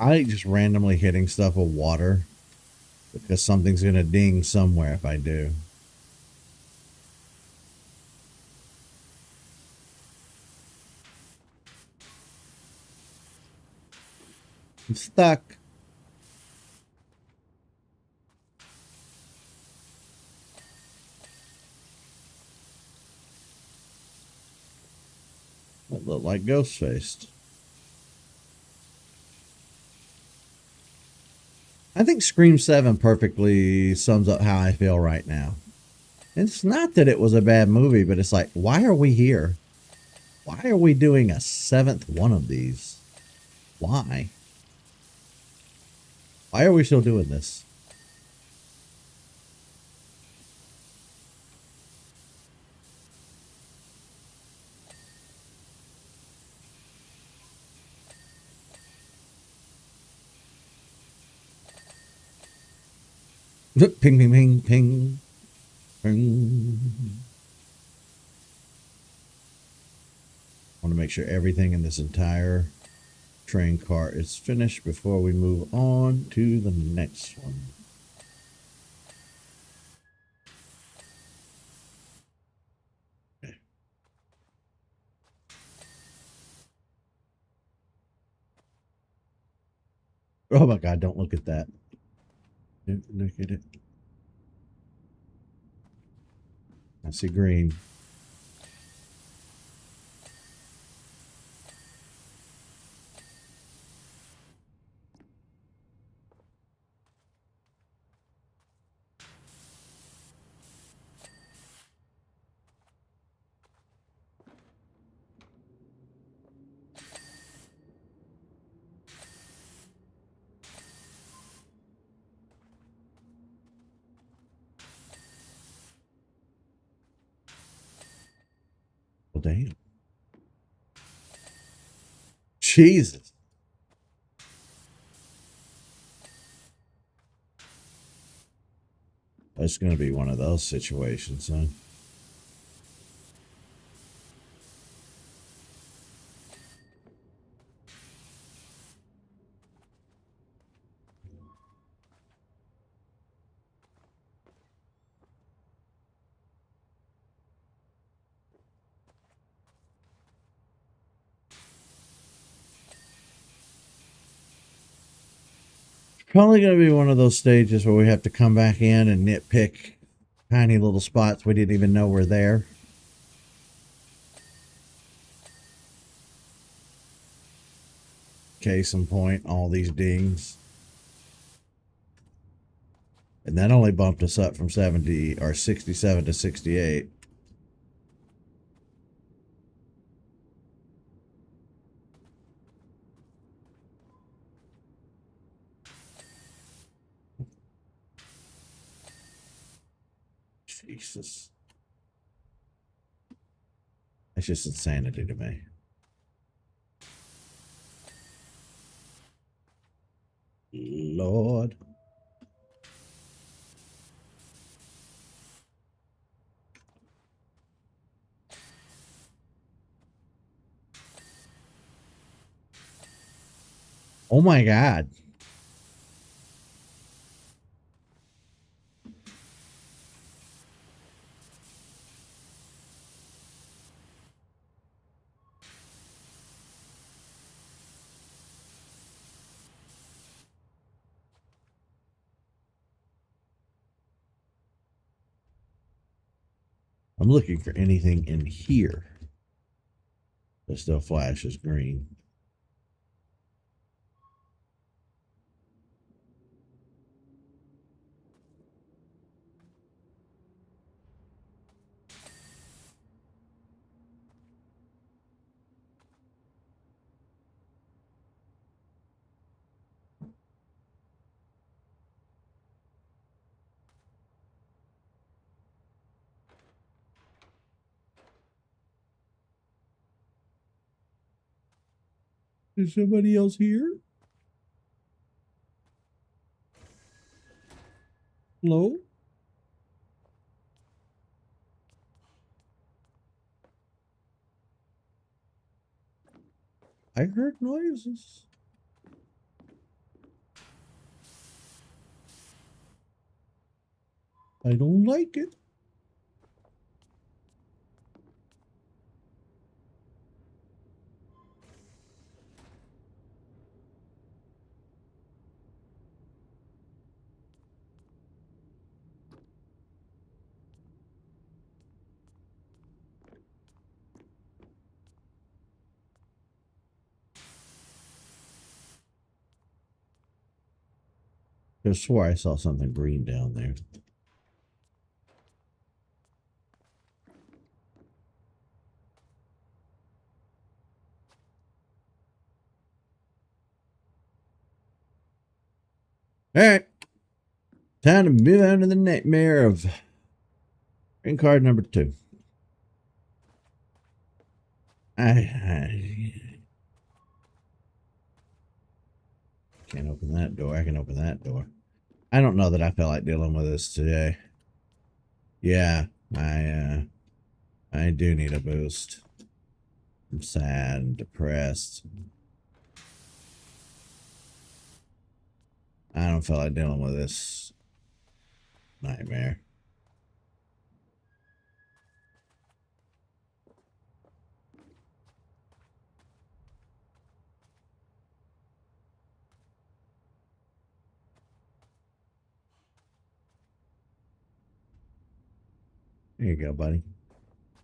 I like just randomly hitting stuff with water because something's going to ding somewhere if I do. I'm stuck. That looked like Ghostface. I think Scream 7 perfectly sums up how I feel right now. It's not that it was a bad movie, but it's like, why are we here? Why are we doing a 7th one of these? Why? Why are we still doing this? Ping, ping, ping, ping, ping. I want to make sure everything in this entire train car is finished before we move on to the next one. Okay. Oh my God, don't look at that. Don't look at it. I see green. Well, damn. Jesus. That's going to be one of those situations, huh? Probably going to be one of those stages where we have to come back in and nitpick tiny little spots we didn't even know were there. Case in point, all these dings. And that only bumped us up from 70 or 67 to 68. Jesus. That's just insanity to me. Lord. Oh my God. I'm looking for anything in here that still flashes green. Is somebody else here? Hello? I heard noises. I don't like it. I swore I saw something green down there. All right. Time to move on to the nightmare of green card number 2. I can't open that door. I can open that door. I don't know that I feel like dealing with this today. Yeah, I do need a boost. I'm sad and depressed. I don't feel like dealing with this nightmare. There you go, buddy.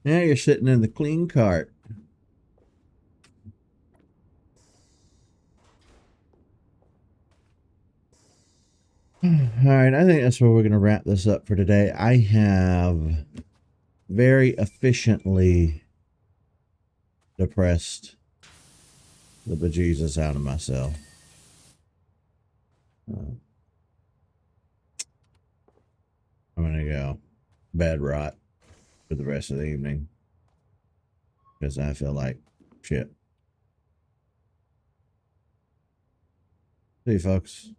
Now you're sitting in the clean cart. All right, I think that's where we're going to wrap this up for today. I have very efficiently depressed the bejesus out of myself. I'm going to go bed rot for the rest of the evening because I feel like shit. See you, folks.